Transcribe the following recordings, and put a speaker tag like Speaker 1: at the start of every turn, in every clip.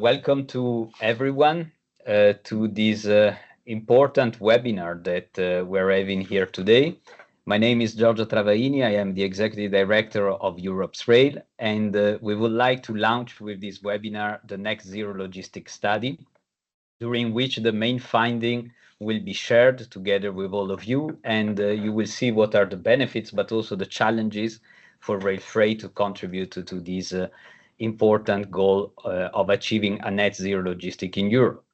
Speaker 1: Welcome to everyone to this important webinar that we're having here today. My name is Giorgio Travaini. I am the Executive Director of Europe's Rail, and we would like to launch with this webinar the Next Zero Logistics Study, during which the main finding will be shared together with all of you, and you will see what are the benefits, but also the challenges for rail freight to contribute to this important goal of achieving a net zero logistic in Europe.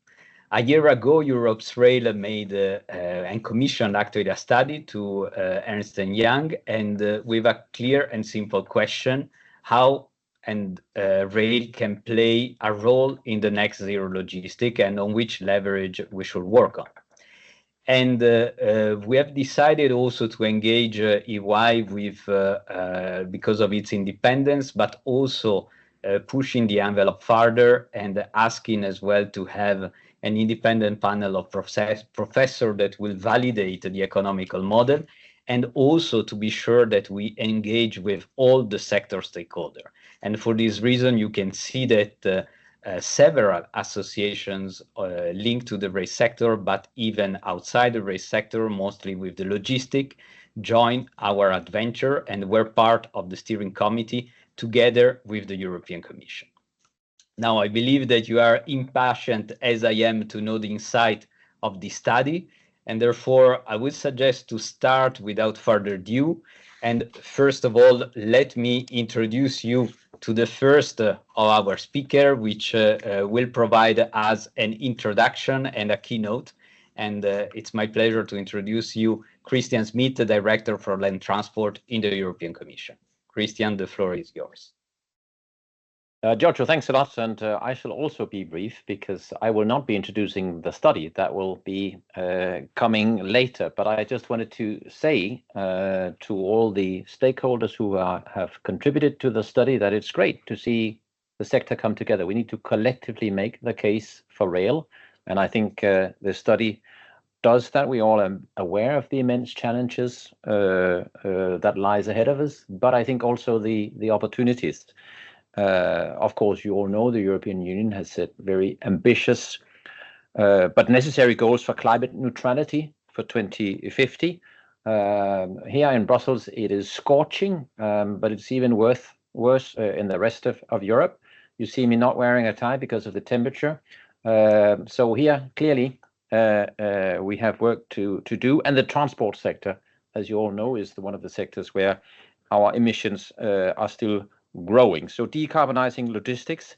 Speaker 1: A year ago, Europe's Rail made and commissioned actually a study to Ernst & Young, and with a clear and simple question: how and rail can play a role in the next zero logistic, and on which leverage we should work on. And we have decided also to engage EY with because of its independence, but also pushing the envelope further and asking as well to have an independent panel of professors that will validate the economical model, and also to be sure that we engage with all the sector stakeholders. And for this reason, you can see that several associations linked to the race sector, but even outside the race sector, mostly with the logistic, join our adventure and were part of the steering committee together with the European Commission. Now, I believe that you are impatient, as I am, to know the insight of this study, and therefore I would suggest to start without further ado. And first of all, let me introduce you to the first of our speaker, which will provide us an introduction and a keynote. And it's my pleasure to introduce you Christian Smith, the Director for Land Transport in the European Commission. Christian, the floor is yours.
Speaker 2: Giorgio, thanks a lot, and I shall also be brief because I will not be introducing the study. That will be coming later, but I just wanted to say to all the stakeholders who have contributed to the study that it's great to see the sector come together. We need to collectively make the case for rail, and I think the study does that. We all are aware of the immense challenges that lies ahead of us, but I think also the opportunities. Of course, you all know the European Union has set very ambitious but necessary goals for climate neutrality for 2050. Here in Brussels, it is scorching, but it's even worse in the rest of Europe. You see me not wearing a tie because of the temperature. So here, clearly, we have work to do. And the transport sector, as you all know, is one of the sectors where our emissions are still growing. So decarbonizing logistics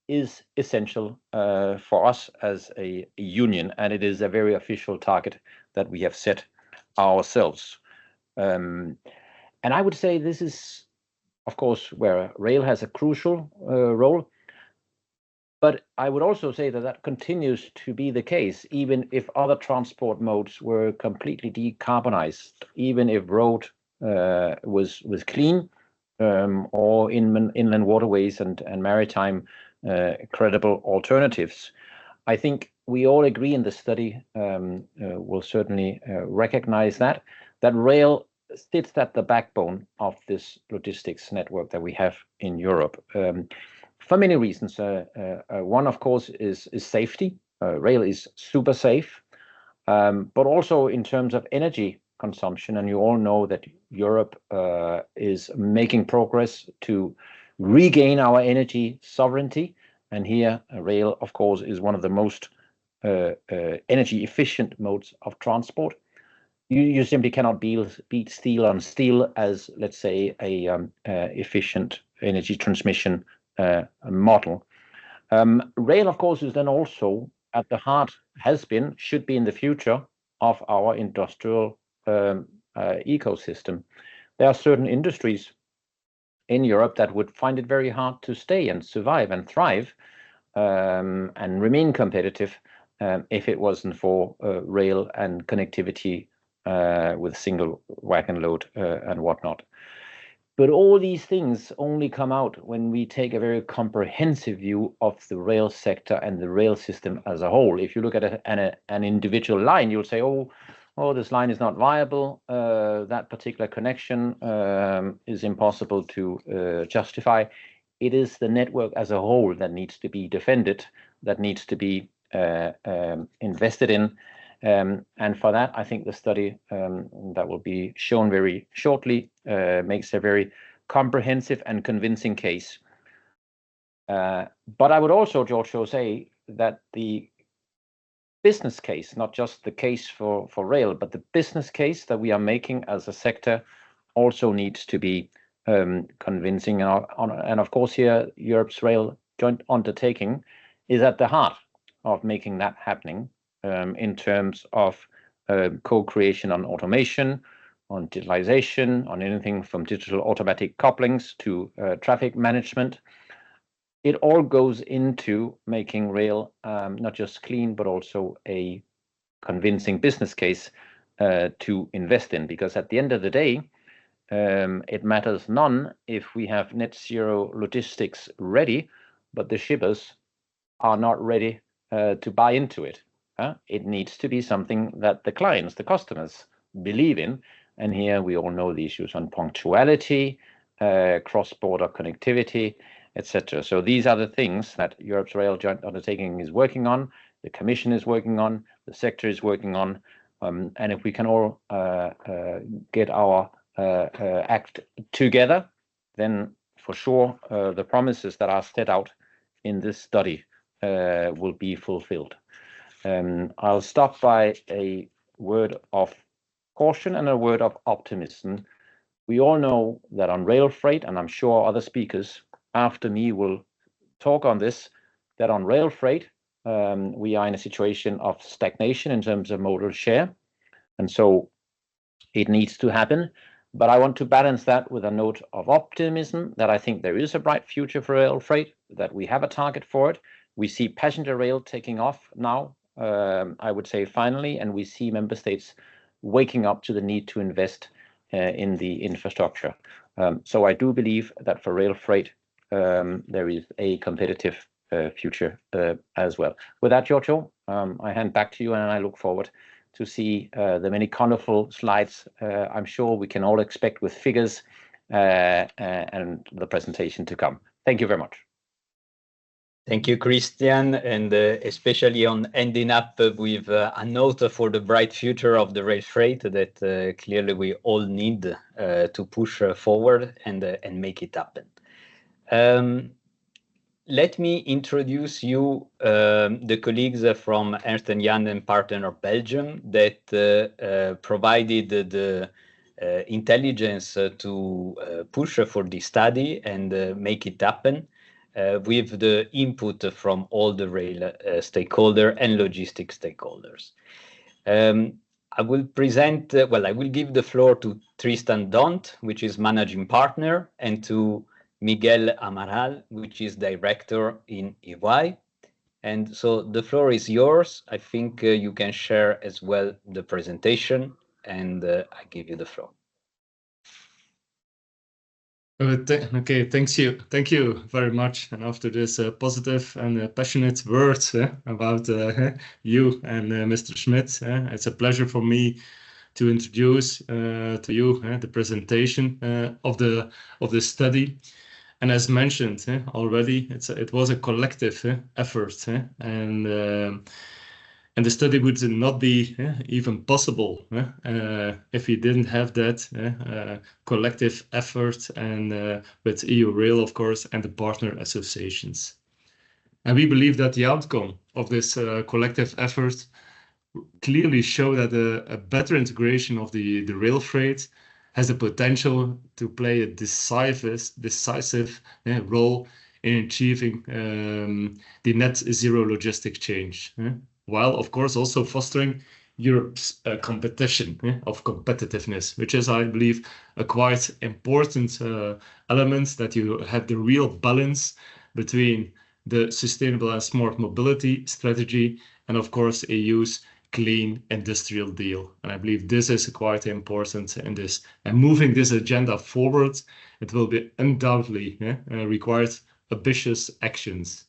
Speaker 2: is essential for us as a union, and it is a very official target that we have set ourselves. And I would say this is, of course, where rail has a crucial role. But I would also say that that continues to be the case, even if other transport modes were completely decarbonized, even if road was clean, or inland waterways and maritime credible alternatives. I think we all agree in the study will certainly recognize that rail sits at the backbone of this logistics network that we have in Europe for many reasons. One, of course, is safety. Rail is super safe, but also in terms of energy consumption, and you all know that Europe is making progress to regain our energy sovereignty, and here rail, of course, is one of the most energy efficient modes of transport. You simply cannot beat steel on steel as, let's say, a efficient energy transmission model. Rail, of course, is then also at the heart, should be in the future of our industrial ecosystem. There are certain industries in Europe that would find it very hard to stay and survive and thrive and remain competitive if it wasn't for rail and connectivity with single wagon load and whatnot. But all these things only come out when we take a very comprehensive view of the rail sector and the rail system as a whole. If you look at an individual line, you'll say, oh, this line is not viable. That particular connection is impossible to justify. it is the network as a whole that needs to be defended, that needs to be invested in. And for that, I think the study that will be shown very shortly makes a very comprehensive and convincing case. But I would also, Giorgio, say that the business case, not just the case for rail, but the business case that we are making as a sector also needs to be convincing. And of course here, Europe's Rail Joint Undertaking is at the heart of making that happening in terms of co-creation on automation, on digitalization, on anything from digital automatic couplings to traffic management. It all goes into making rail not just clean, but also a convincing business case to invest in. Because at the end of the day, it matters none if we have net zero logistics ready, but the shippers are not ready to buy into it. It needs to be something that the clients, the customers, believe in. And here we all know the issues on punctuality, cross-border connectivity, etc. So these are the things that Europe's Rail Joint Undertaking is working on, the Commission is working on, the sector is working on, and if we can all get our act together, then for sure the promises that are set out in this study will be fulfilled. I'll stop by a word of caution and a word of optimism. We all know that on rail freight, and I'm sure other speakers after me will talk on this, that on rail freight, we are in a situation of stagnation in terms of modal share. And so it needs to happen. But I want to balance that with a note of optimism that I think there is a bright future for rail freight, that we have a target for it. We see passenger rail taking off now, I would say finally, and we see member states waking up to the need to invest in the infrastructure. So I do believe that for rail freight, there is a competitive future as well. With that, Giorgio, I hand back to you, and I look forward to see the many colorful slides I'm sure we can all expect with figures and the presentation to come. Thank you very much.
Speaker 1: Thank you, Christian, and especially on ending up with a note for the bright future of the rail freight that clearly we all need to push forward and make it happen. Let me introduce you the colleagues from Ernst & Young and Partner of Belgium that provided the intelligence to push for this study and make it happen with the input from all the rail stakeholder and logistics stakeholders. I will present, I will give the floor to Tristan Dont, which is managing partner, and to Miguel Amaral, which is director in EY. And so the floor is yours. I think you can share as well the presentation, and I give you the floor.
Speaker 3: Okay, thank you very much. And after this positive and passionate words about you and Mr. Schmidt, it's a pleasure for me to introduce to you the presentation of the study. And as mentioned already, it was a collective effort, and the study would not be even possible if we didn't have that collective effort and with EU Rail, of course, and the partner associations. And we believe that the outcome of this collective effort clearly show that a better integration of the rail freight has the potential to play a decisive role in achieving the net zero logistic change, while of course also fostering Europe's competition of competitiveness, which is, I believe, a quite important element, that you have the real balance between the sustainable and smart mobility strategy and of course EU's clean industrial deal. And I believe this is quite important in this. And moving this agenda forward, it will be undoubtedly required ambitious actions.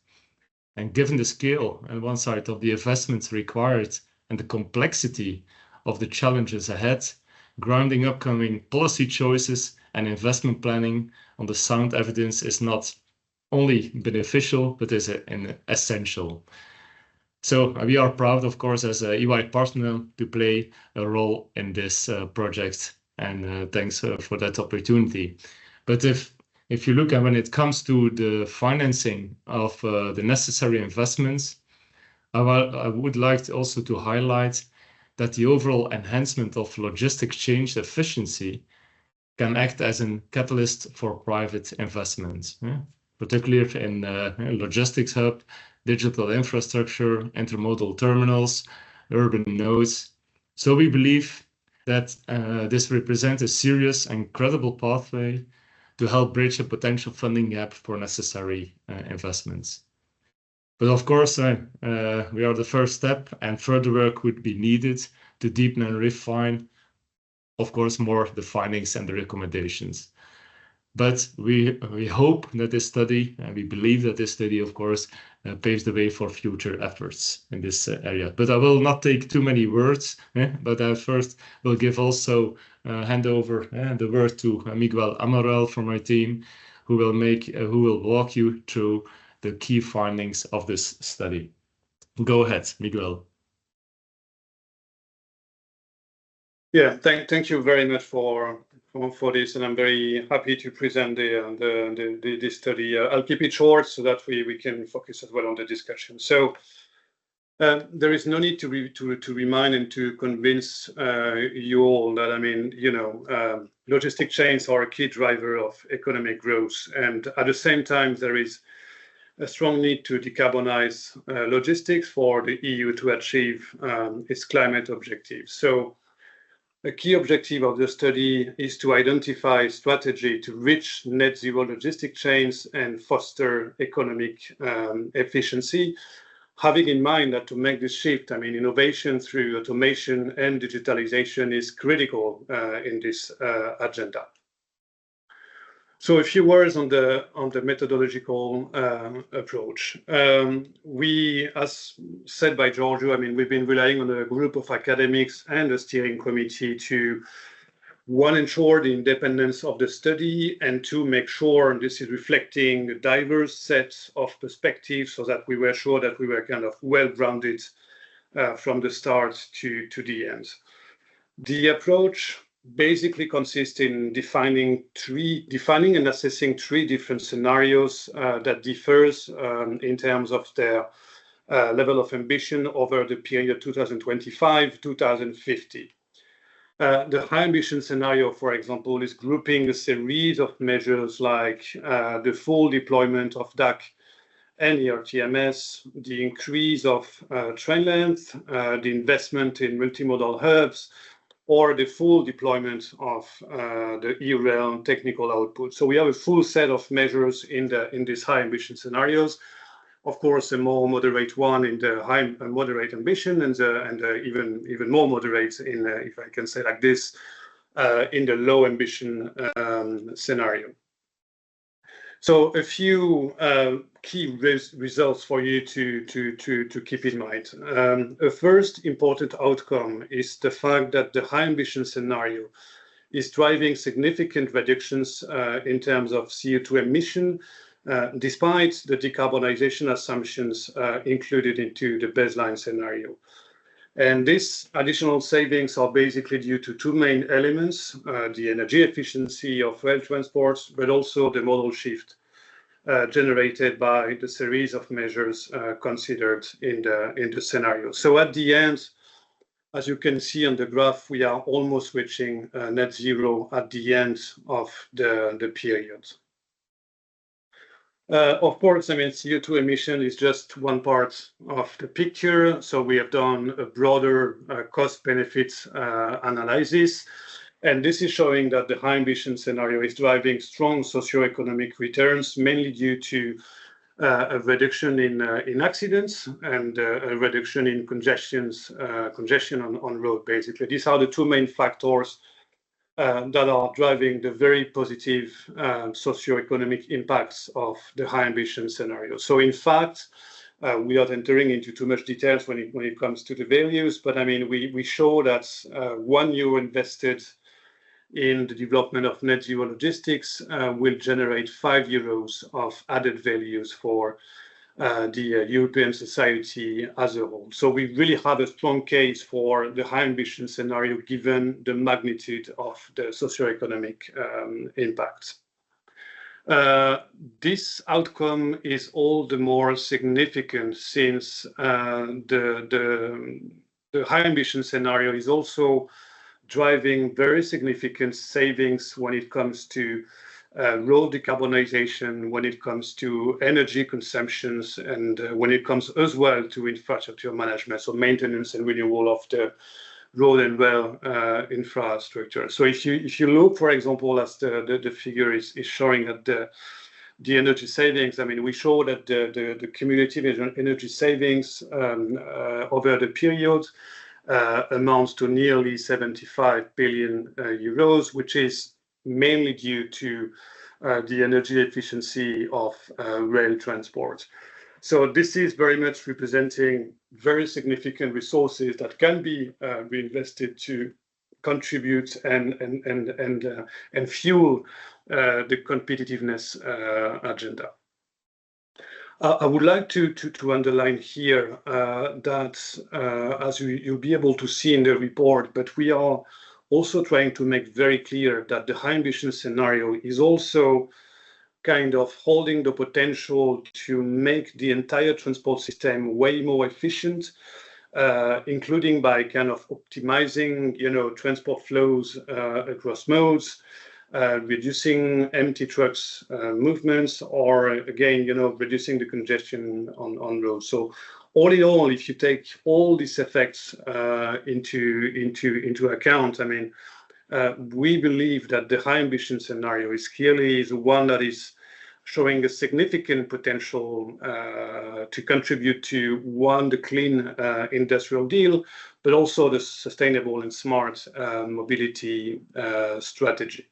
Speaker 3: And given the scale on one side of the investments required and the complexity of the challenges ahead, grounding upcoming policy choices and investment planning on the sound evidence is not only beneficial, but is an essential. So we are proud, of course, as a EY partner to play a role in this project, and thanks for that opportunity. But if you look at when it comes to the financing of the necessary investments, I would like also to highlight that the overall enhancement of logistic change efficiency can act as a catalyst for private investments, particularly in logistics hub, digital infrastructure, intermodal terminals, urban nodes. So we believe that this represents a serious and credible pathway to help bridge a potential funding gap for necessary investments. But of course, we are the first step, and further work would be needed to deepen and refine, of course, more the findings and the recommendations. But we hope that this study, and we believe that this study, of course, paves the way for future efforts in this area. But I will not take too many words, but I first will give also hand over the word to Miguel Amaral from my team, who will walk you through the key findings of this study. Go ahead, Miguel.
Speaker 4: Yeah, thank you very much for this, and I'm very happy to present the study. I'll keep it short so that we can focus as well on the discussion. So there is no need to remind and to convince you all that, I mean, logistic chains are a key driver of economic growth, and at the same time there is a strong need to decarbonize logistics for the EU to achieve its climate objectives. So a key objective of the study is to identify strategy to reach net zero logistic chains and foster economic efficiency, having in mind that to make this shift, I mean, innovation through automation and digitalization is critical in this agenda. So a few words on the methodological approach. We, as said by Giorgio, I mean, we've been relying on a group of academics and a steering committee to, one, ensure the independence of the study, and two, make sure this is reflecting a diverse set of perspectives so that we were sure that we were kind of well-grounded from the start to the end. The approach basically consists in defining and assessing three different scenarios that differs in terms of their level of ambition over the period 2025-2050. The high ambition scenario, for example, is grouping a series of measures like the full deployment of DAC and ERTMS, the increase of train length, the investment in multimodal hubs, or the full deployment of the eRail technical output. So we have a full set of measures in these high ambition scenarios. Of course, a more moderate one in the high and moderate ambition, and even more moderate in, if I can say like this, in the low ambition scenario. So a few key results for you to keep in mind. A first important outcome is the fact that the high ambition scenario is driving significant reductions in terms of CO2 emission, despite the decarbonization assumptions included into the baseline scenario. And these additional savings are basically due to two main elements, the energy efficiency of rail transports, but also the modal shift generated by the series of measures considered in the scenario. So at the end, as you can see on the graph, we are almost reaching net zero at the end of the period. Of course, I mean, CO2 emission is just one part of the picture. So we have done a broader cost-benefit analysis. And this is showing that the high ambition scenario is driving strong socioeconomic returns, mainly due to a reduction in accidents and a reduction in congestion on road, basically. These are the two main factors that are driving the very positive socioeconomic impacts of the high ambition scenario. So in fact, we are entering into too much details when it comes to the values, but I mean, we show that €1 invested in the development of net zero logistics will generate €5 of added values for the European society as a whole. So we really have a strong case for the high ambition scenario given the magnitude of the socioeconomic impacts. This outcome is all the more significant since the high ambition scenario is also driving very significant savings when it comes to road decarbonization, when it comes to energy consumptions, and when it comes as well to infrastructure management, so maintenance and renewal of the road and rail infrastructure. So if you look, for example, as the figure is showing at the energy savings, I mean, we show that the cumulative energy savings over the period amounts to nearly 75 billion euros, which is mainly due to the energy efficiency of rail transport. So this is very much representing very significant resources that can be reinvested to contribute and fuel the competitiveness agenda. I would like to underline here that, as you'll be able to see in the report, but we are also trying to make very clear that the high ambition scenario is also kind of holding the potential to make the entire transport system way more efficient, including by kind of optimizing, transport flows across modes, reducing empty trucks movements, or again, reducing the congestion on roads. So all in all, if you take all these effects into account, I mean, we believe that the high ambition scenario is clearly the one that is showing a significant potential to contribute to, one, the clean industrial deal, but also the sustainable and smart mobility strategy.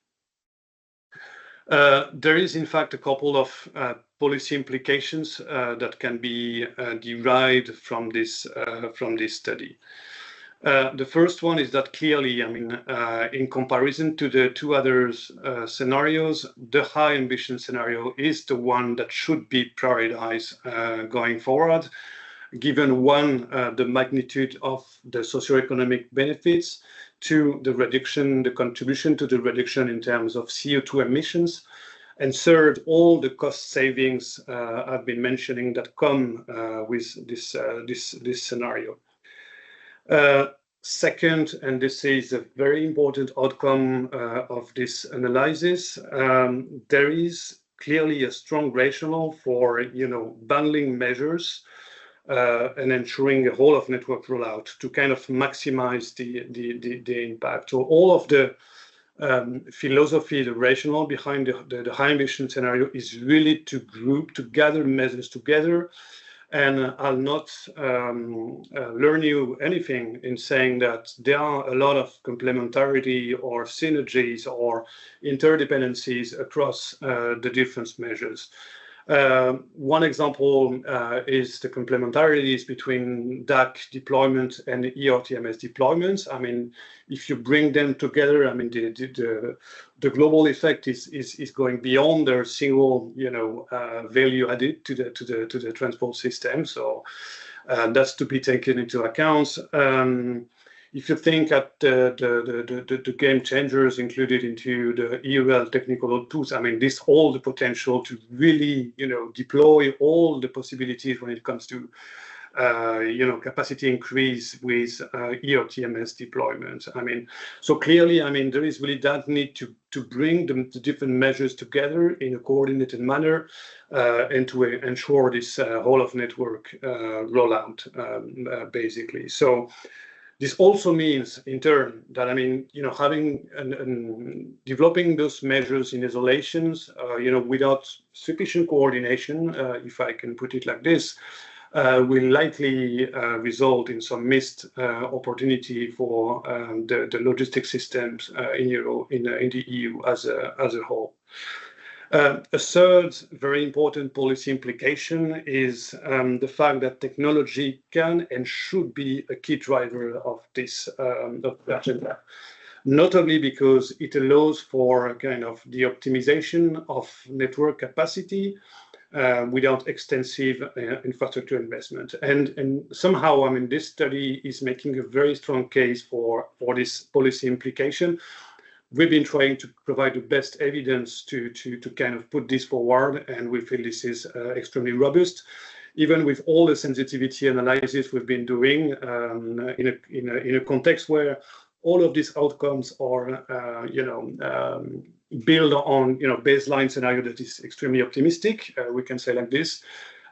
Speaker 4: There is, in fact, a couple of policy implications that can be derived from this study. The first one is that clearly, I mean, in comparison to the two other scenarios, the high ambition scenario is the one that should be prioritized going forward, given one, the magnitude of the socioeconomic benefits, two, the contribution to the reduction in terms of CO2 emissions, and third, all the cost savings I've been mentioning that come with this scenario. Second, and this is a very important outcome of this analysis, there is clearly a strong rationale for bundling measures and ensuring a whole of network rollout to kind of maximize the impact. So all of the philosophy, the rationale behind the high ambition scenario is really to gather measures together. And I'll not learn you anything in saying that there are a lot of complementarity or synergies or interdependencies across the different measures. One example is the complementarities between DAC deployment and ERTMS deployments. I mean, if you bring them together, I mean, the global effect is going beyond their single, value added to the transport system. So that's to be taken into account. If you think at the game changers included into the EUL technical tools, I mean, this holds the potential to really, deploy all the possibilities when it comes to, capacity increase with ERTMS deployment. I mean, so clearly, I mean, there is really that need to bring the different measures together in a coordinated manner and to ensure this whole of network rollout, basically. So this also means, in turn, that, I mean, having and developing those measures in isolations, without sufficient coordination, if I can put it like this, will likely result in some missed opportunity for the logistic systems in the EU as a whole. A third very important policy implication is the fact that technology can and should be a key driver of this agenda. notably because it allows for kind of the optimization of network capacity without extensive infrastructure investment. And somehow, I mean, this study is making a very strong case for this policy implication. We've been trying to provide the best evidence to kind of put this forward, and we feel this is extremely robust. Even with all the sensitivity analysis we've been doing in a context where all of these outcomes are, build on, baseline scenario that is extremely optimistic. We can say like this.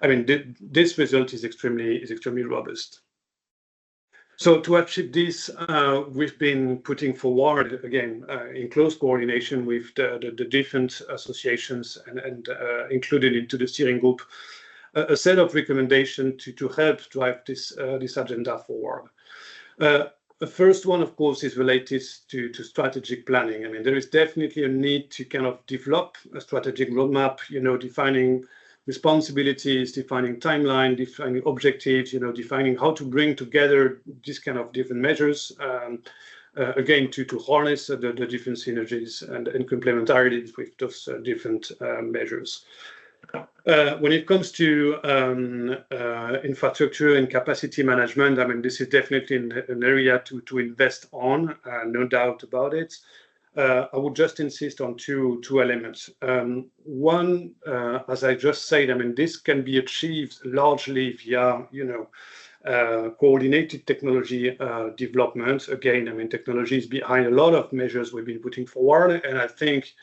Speaker 4: I mean, this result is extremely robust. So to achieve this, we've been putting forward, again, in close coordination with the different associations and included into the steering group, a set of recommendations to help drive this agenda forward. The first one, of course, is related to strategic planning. I mean, there is definitely a need to kind of develop a strategic roadmap, defining responsibilities, defining timeline, defining objectives, defining how to bring together these kind of different measures, again, to harness the different synergies and complementarities with those different measures. When it comes to infrastructure and capacity management, I mean, this is definitely an area to invest on, no doubt about it. I would just insist on two elements. One, as I just said, I mean, this can be achieved largely via, coordinated technology development. Again, I mean, technology is behind a lot of measures we've been putting forward, and I think,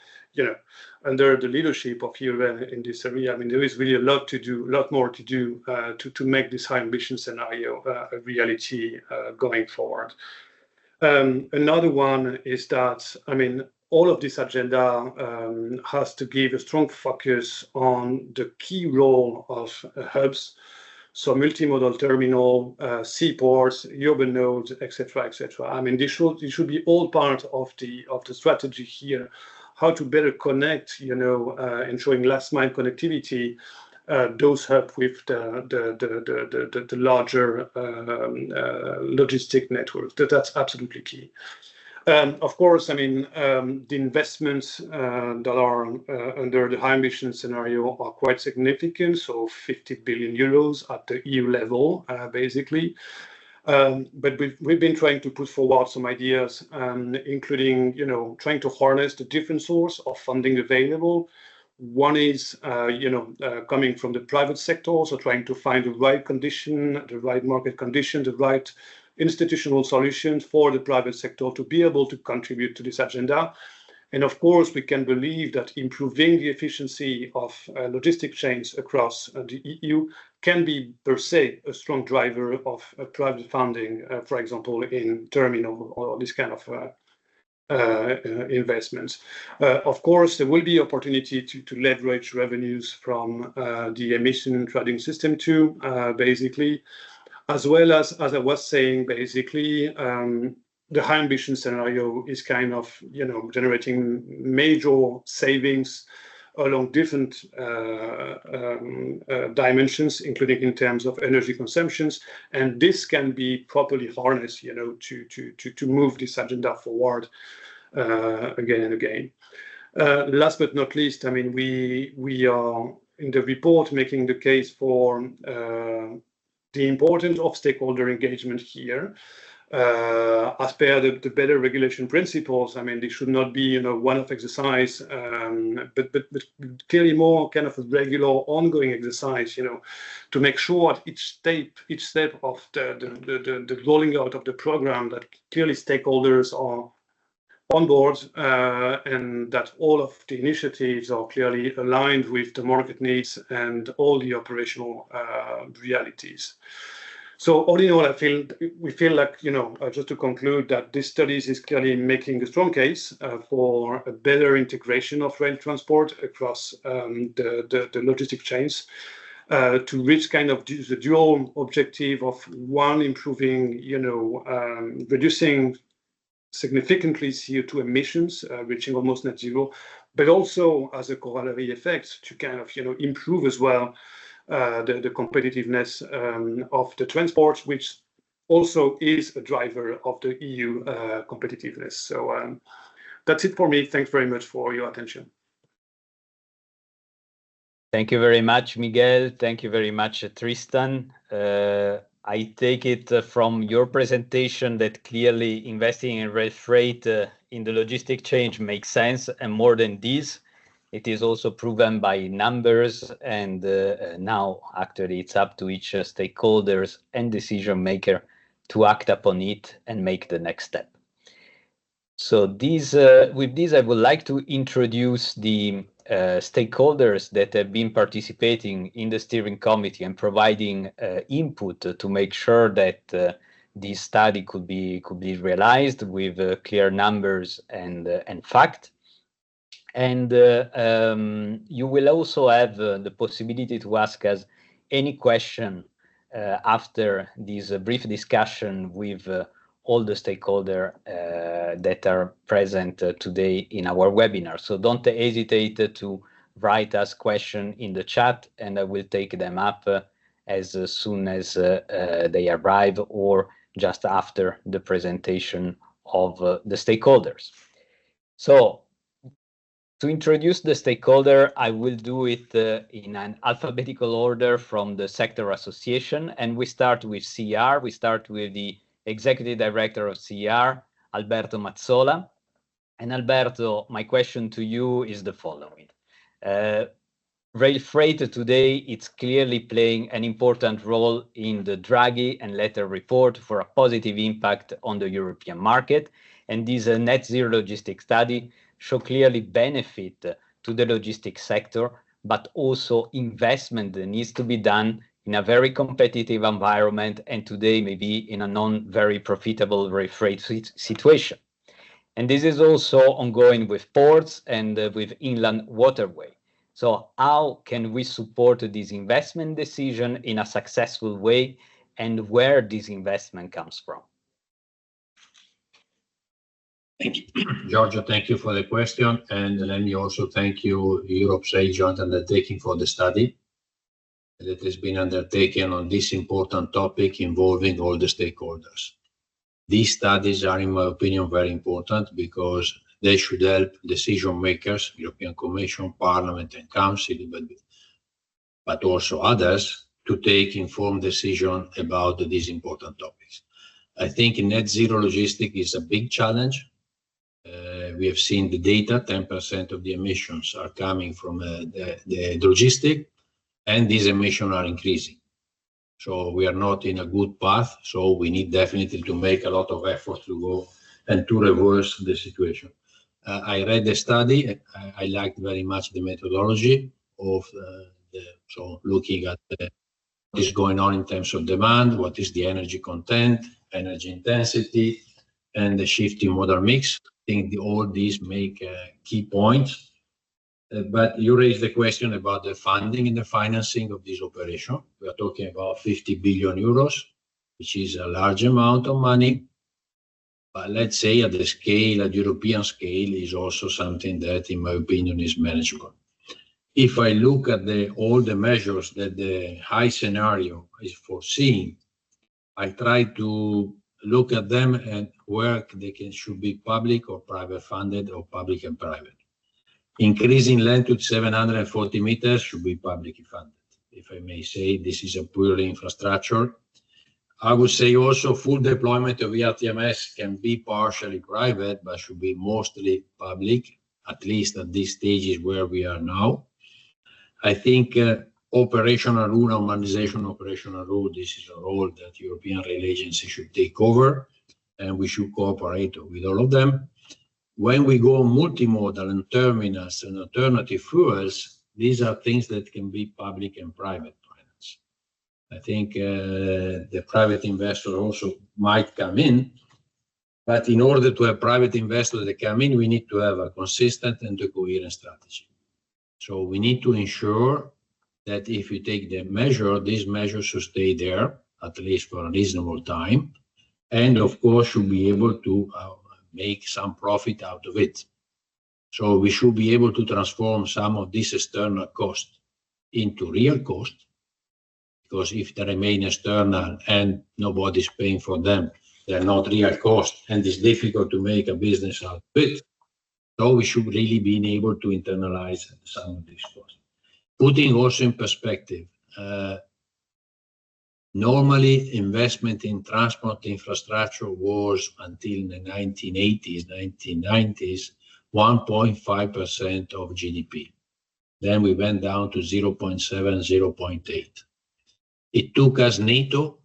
Speaker 4: under the leadership of Jeroen in this area, I mean, there is really a lot more to do to make this high ambition scenario a reality going forward. Another one is that, I mean, all of this agenda has to give a strong focus on the key role of hubs, so multimodal terminal, seaports, urban nodes, etc., etc. I mean, this should be all part of the strategy here. How to better connect, ensuring last mile connectivity, those hubs with the larger logistic networks. That's absolutely key. Of course, I mean, the investments that are under the high ambition scenario are quite significant, so 50 billion euros at the EU level, basically. But we've been trying to put forward some ideas, including, trying to harness the different source of funding available. One is, coming from the private sector, so trying to find the right condition, the right market condition, the right institutional solutions for the private sector to be able to contribute to this agenda. And of course, we can believe that improving the efficiency of logistic chains across the EU can be per se a strong driver of private funding, for example, in terminal or this kind of investments. Of course, there will be opportunity to leverage revenues from the emission trading system too, basically, as well as I was saying, basically, the high ambition scenario is kind of, generating major savings along different dimensions, including in terms of energy consumptions, and this can be properly harnessed, to move this agenda forward again and again. Last but not least, I mean, we are in the report making the case for the importance of stakeholder engagement here. As per the better regulation principles, I mean, they should not be, one-off exercise, but clearly more kind of a regular, ongoing exercise, to make sure at each step of the rolling out of the program that clearly stakeholders are on board and that all of the initiatives are clearly aligned with the market needs and all the operational realities. So all in all, we feel like, just to conclude, that this study is clearly making a strong case for a better integration of rail transport across the logistic chains to reach kind of the dual objective of one, improving, reducing significantly CO2 emissions, reaching almost net zero, but also as a corollary effect to kind of, improve as well the competitiveness of the transport, which also is a driver of the EU competitiveness. So that's it for me. Thanks very much for your attention.
Speaker 1: Thank you very much, Miguel. Thank you very much, Tristan. I take it from your presentation that clearly investing in rail freight in the logistic change makes sense, and more than this, it is also proven by numbers, and now actually it's up to each stakeholders and decision maker to act upon it and make the next step. So with this, I would like to introduce the stakeholders that have been participating in the steering committee and providing input to make sure that this study could be realized with clear numbers and fact. And you will also have the possibility to ask us any question after this brief discussion with all the stakeholders that are present today in our webinar. So don't hesitate to write us questions in the chat, and I will take them up as soon as they arrive or just after the presentation of the stakeholders. So to introduce the stakeholder, I will do it in an alphabetical order from the sector association, and we start with CER. We start with the Executive Director of CER, Alberto Mazzola. And Alberto, my question to you is the following. Rail freight today, it's clearly playing an important role in the Draghi and Letta report for a positive impact on the European market. And this net zero logistics study show clearly benefit to the logistics sector, but also investment that needs to be done in a very competitive environment, and today maybe in a non-very profitable rail freight situation. And this is also ongoing with ports and with inland waterway. So how can we support this investment decision in a successful way, and where this investment comes from?
Speaker 5: Thank you, Giorgio. Thank you for the question. And let me also thank you, Europe's joint undertaking, for the study that has been undertaken on this important topic involving all the stakeholders. These studies are, in my opinion, very important because they should help decision makers, European Commission, Parliament and Council, but also others, to take informed decisions about these important topics. I think net zero logistics is a big challenge. We have seen the data, 10% of the emissions are coming from the logistics, and these emissions are increasing. So we are not in a good path. So we need definitely to make a lot of effort to go and to reverse the situation. I read the study. I liked very much the methodology of so looking at what is going on in terms of demand, what is the energy content, energy intensity, and the shifting modal mix. I think all these make key points. But you raised the question about the funding and the financing of this operation. We are talking about 50 billion euros, which is a large amount of money. But let's say at the scale, at European scale, is also something that, in my opinion, is manageable. If I look at all the measures that the high scenario is foreseeing, I try to look at them and where they should be public or private funded, or public and private. Increasing length to 740 meters should be publicly funded. If I may say, this is a purely infrastructure. I would say also full deployment of ERTMS can be partially private, but should be mostly public, at least at this stage is where we are now. I think operational rule, normalization operational rule, this is a role that European Rail Agency should take over, and we should cooperate with all of them. When we go multimodal and terminals and alternative fuels, these are things that can be public and private finance. I think the private investor also might come in, but in order to have private investors that come in, we need to have a consistent and a coherent strategy. So we need to ensure that if you take the measure, these measures should stay there, at least for a reasonable time, and of course should be able to make some profit out of it. So we should be able to transform some of this external cost into real cost, because if they remain external and nobody's paying for them, they're not real cost, and it's difficult to make a business out of it. So we should really be able to internalize some of these costs. Putting also in perspective, normally investment in transport infrastructure was until the 1980s, 1990s, 1.5% of GDP. Then we went down to 0.7, 0.8. It took us NATO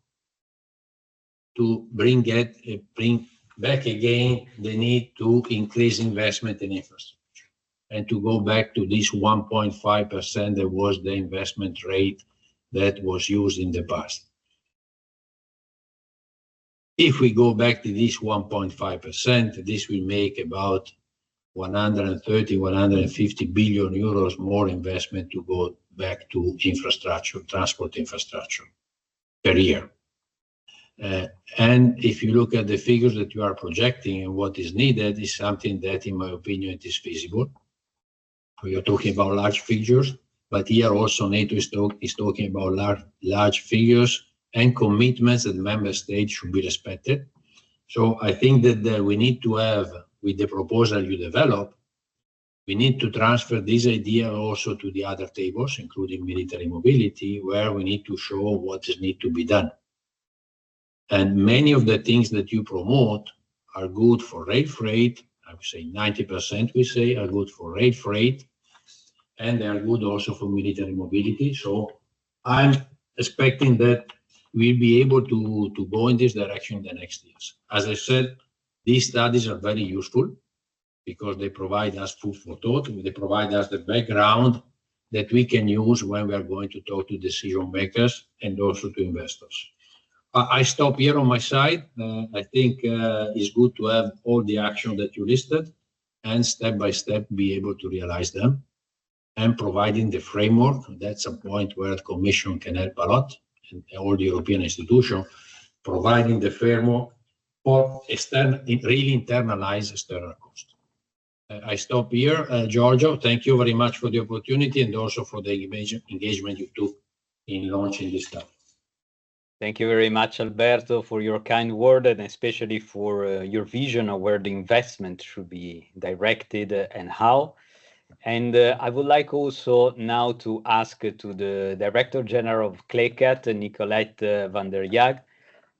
Speaker 5: to bring back again the need to increase investment in infrastructure and to go back to this 1.5% that was the investment rate that was used in the past. If we go back to this 1.5%, this will make about 130, 150 billion euros more investment to go back to infrastructure, transport infrastructure per year. And if you look at the figures that you are projecting and what is needed is something that, in my opinion, it is feasible. We are talking about large figures, but here also NATO is talking about large figures and commitments that member states should be respected. So I think that we need to have, with the proposal you develop, we need to transfer this idea also to the other tables, including military mobility, where we need to show what is need to be done. And many of the things that you promote are good for rail freight. I would say 90% we say are good for rail freight, and they are good also for military mobility. So I'm expecting that we'll be able to go in this direction in the next years. As I said, these studies are very useful because they provide us food for thought. They provide us the background that we can use when we are going to talk to decision makers and also to investors. I stop here on my side. I think it's good to have all the action that you listed and step by step be able to realize them, and providing the framework. That's a point where the Commission can help a lot, and all the European institutions, providing the framework for really internalize external cost. I stop here. Giorgio, thank you very much for the opportunity and also for the engagement you took in launching this stuff.
Speaker 1: Thank you very much, Alberto, for your kind word and especially for your vision of where the investment should be directed and how. And I would like also now to ask to the Director General of CLECAT, Nicolette van der Jag,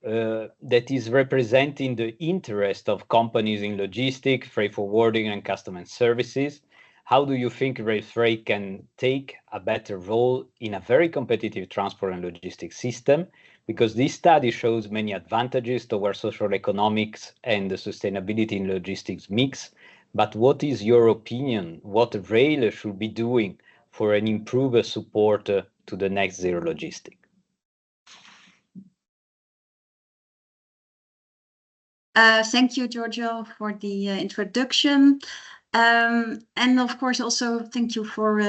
Speaker 1: that is representing the interest of companies in logistics, freight forwarding, and customs services. How do you think rail freight can take a better role in a very competitive transport and logistics system? Because this study shows many advantages towards social economics and the sustainability in logistics mix. But what is your opinion? What rail should be doing for an improved support to the next zero logistic?
Speaker 6: Thank you, Giorgio, for the introduction. And of course, also thank you for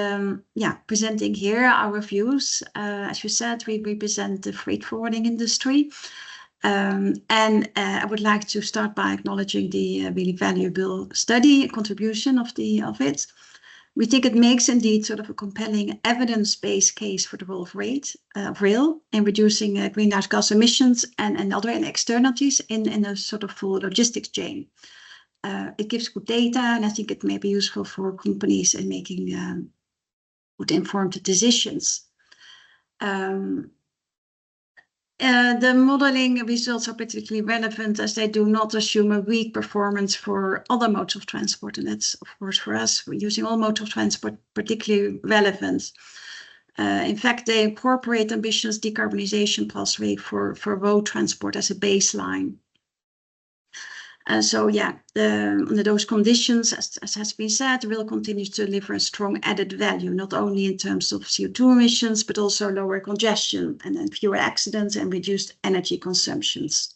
Speaker 6: presenting here our views. As you said, we represent the freight forwarding industry. And I would like to start by acknowledging the really valuable study contribution of it. We think it makes indeed sort of a compelling evidence-based case for the role of rail in reducing greenhouse gas emissions and other externalities in a sort of full logistics chain. It gives good data, and I think it may be useful for companies in making good informed decisions. The modeling results are particularly relevant as they do not assume a weak performance for other modes of transport. And that's, of course, for us, we're using all modes of transport, particularly relevant. In fact, they incorporate ambitious decarbonization pathway for road transport as a baseline. So under those conditions, as has been said, rail continues to deliver a strong added value, not only in terms of CO2 emissions, but also lower congestion and then fewer accidents and reduced energy consumptions.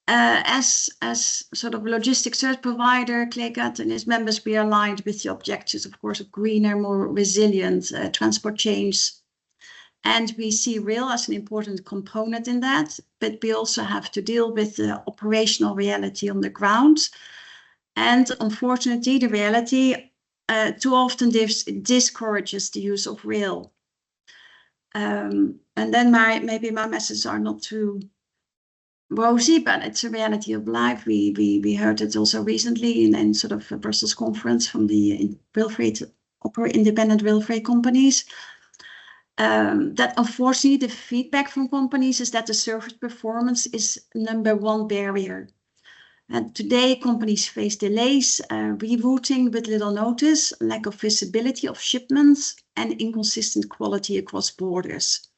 Speaker 6: As sort of logistics service provider, CLECAT and its members, we are aligned with the objectives, of course, of greener, more resilient transport chains. And we see rail as an important component in that, but we also have to deal with the operational reality on the ground. And unfortunately, the reality too often discourages the use of rail. And then maybe my messages are not too rosy, but it's a reality of life. We heard it also recently in sort of a Brussels conference from the independent rail freight companies. That unfortunately the feedback from companies is that the service performance is #1 barrier. And today companies face delays, rerouting with little notice, lack of visibility of shipments, and inconsistent quality across borders.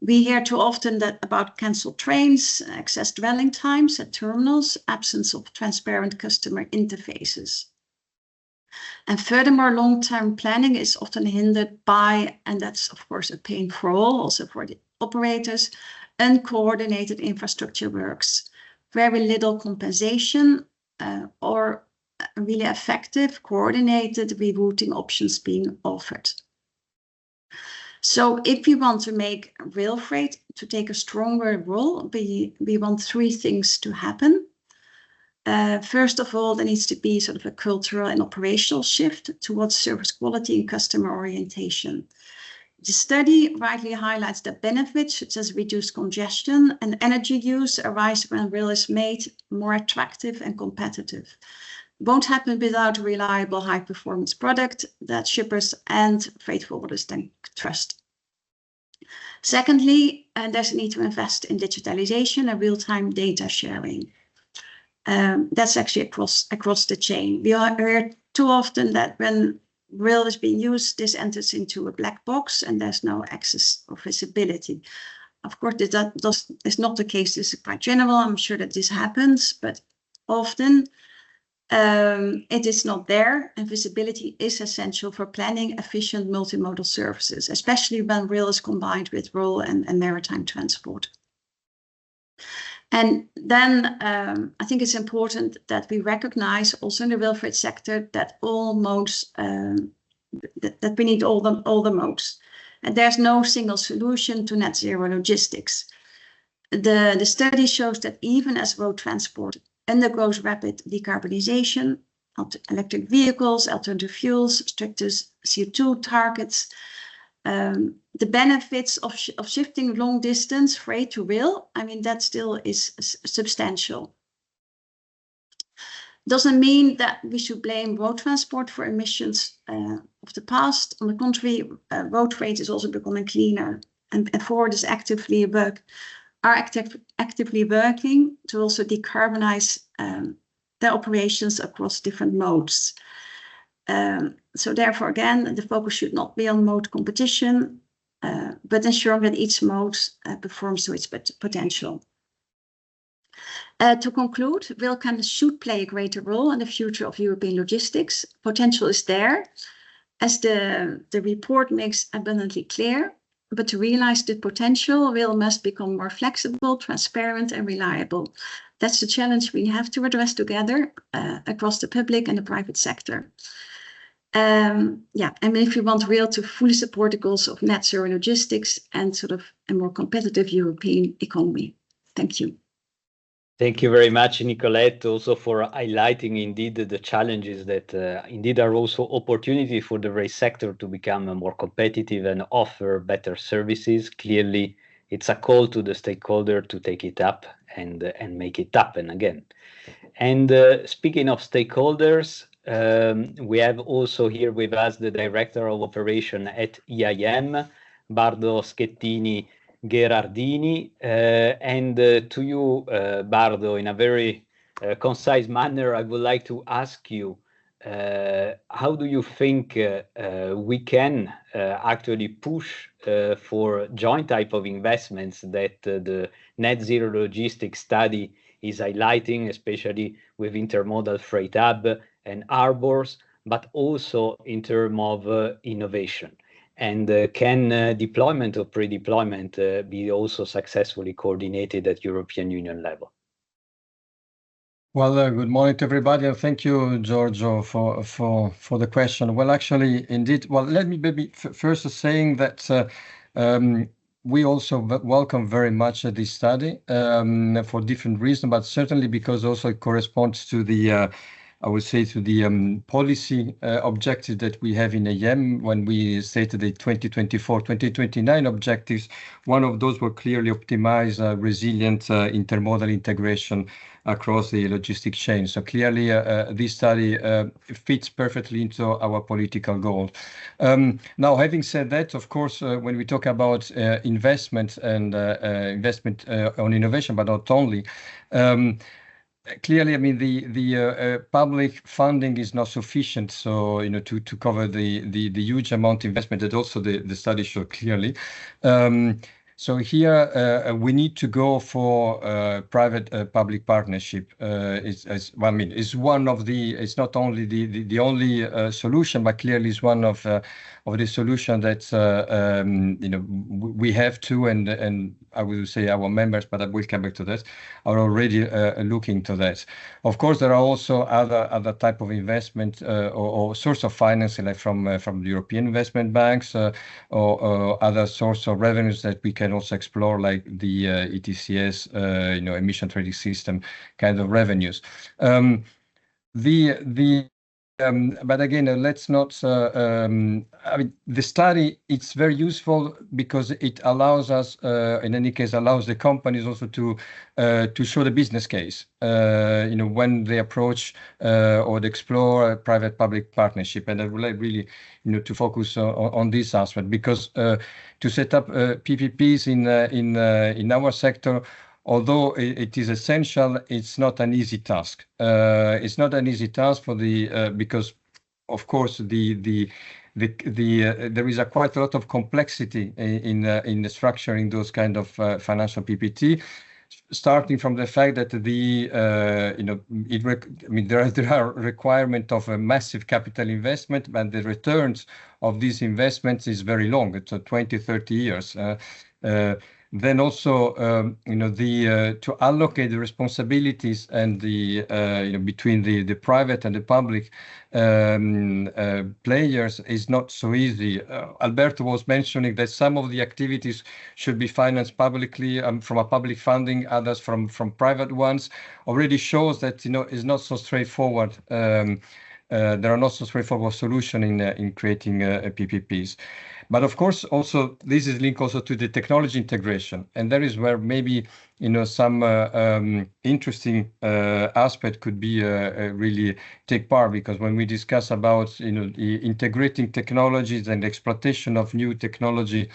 Speaker 6: We hear too often about cancelled trains, excess dwelling times at terminals, absence of transparent customer interfaces. And furthermore, long-term planning is often hindered by, and that's of course a pain for all, also for the operators, uncoordinated infrastructure works, very little compensation or really effective coordinated rerouting options being offered. So if we want to make rail freight to take a stronger role, we want 3 things to happen. First of all, there needs to be sort of a cultural and operational shift towards service quality and customer orientation. The study rightly highlights the benefits such as reduced congestion and energy use arise when rail is made more attractive and competitive. It won't happen without a reliable high-performance product that shippers and freight forwarders then trust. Secondly, there's a need to invest in digitalization and real-time data sharing. That's actually across the chain. We hear too often that when rail is being used, this enters into a black box and there's no access or visibility. Of course, that is not the case. This is quite general. I'm sure that this happens, but often it is not there, and visibility is essential for planning efficient multimodal services, especially when rail is combined with road and maritime transport. And then I think it's important that we recognize also in the rail freight sector that all modes, that we need all the modes. And there's no single solution to net zero logistics. The study shows that even as road transport undergoes rapid decarbonization, electric vehicles, alternative fuels, stricter CO2 targets, the benefits of shifting long distance freight to rail, I mean, that still is substantial. Doesn't mean that we should blame road transport for emissions of the past. On the contrary, road freight is also becoming cleaner, and forwarders are actively working to also decarbonize their operations across different modes. So therefore, again, the focus should not be on mode competition, but ensuring that each mode performs to its potential. To conclude, rail should play a greater role in the future of European logistics. Potential is there, as the report makes abundantly clear. But to realize the potential, rail must become more flexible, transparent, and reliable. That's the challenge we have to address together across the public and the private sector. And if you want rail to fully support the goals of net zero logistics and sort of a more competitive European economy. Thank you.
Speaker 1: Thank you very much, Nicolette, also for highlighting indeed the challenges that indeed are also opportunity for the rail sector to become more competitive and offer better services. Clearly, it's a call to the stakeholder to take it up and make it happen again. And speaking of stakeholders, we have also here with us the Director of Operation at EIM, Bardo Schettini Gherardini, and to you, Bardo, in a very concise manner, I would like to ask you, how do you think we can actually push for joint type of investments that the net zero logistics study is highlighting, especially with intermodal freight hub and harbors, but also in terms of innovation? And can deployment or pre-deployment be also successfully coordinated at European Union level?
Speaker 7: Well, good morning to everybody, and thank you, Giorgio, for the question. Well, actually, indeed, well, let me maybe first saying that we also welcome very much this study for different reasons, but certainly because also it corresponds to the I would say, to the policy objectives that we have in AM when we stated the 2024-2029 objectives. One of those were clearly optimize resilient intermodal integration across the logistic chain. So clearly, this study fits perfectly into our political goal. Now, having said that, of course, when we talk about investment and investment on innovation, but not only, clearly, I mean, the public funding is not sufficient, so to cover the huge amount of investment that also the study showed clearly. So here we need to go for private-public partnership. It's one of the. It's not only the only solution, but clearly is one of the solution that we have to, and I will say our members, but I will come back to that, are already looking to that. Of course, there are also other type of investment or source of financing, like from the European investment banks or other source of revenues that we can also explore, like the ETCS, emission trading system kind of revenues. But again, let's not. I mean, the study, it's very useful because it allows us, in any case, allows the companies also to show the business case. When they approach or they explore a private-public partnership, and I would like really, to focus on this aspect, because to set up PPPs in our sector, although it is essential, it's not an easy task. It's not an easy task for because, of course, there is quite a lot of complexity in structuring those kind of financial PPT, starting from the fact that there are requirement of a massive capital investment, but the returns of these investments is very long. It's 20-30 years. Then also, to allocate the responsibilities and between the private and the public players is not so easy. Alberto was mentioning that some of the activities should be financed publicly from a public funding, others from private ones. Already shows that it's not so straightforward. There are not so straightforward solutions in creating PPPs. But of course, also this is linked also to the technology integration, and that is where maybe some interesting aspect could be really take part, because when we discuss about integrating technologies and exploitation of new technology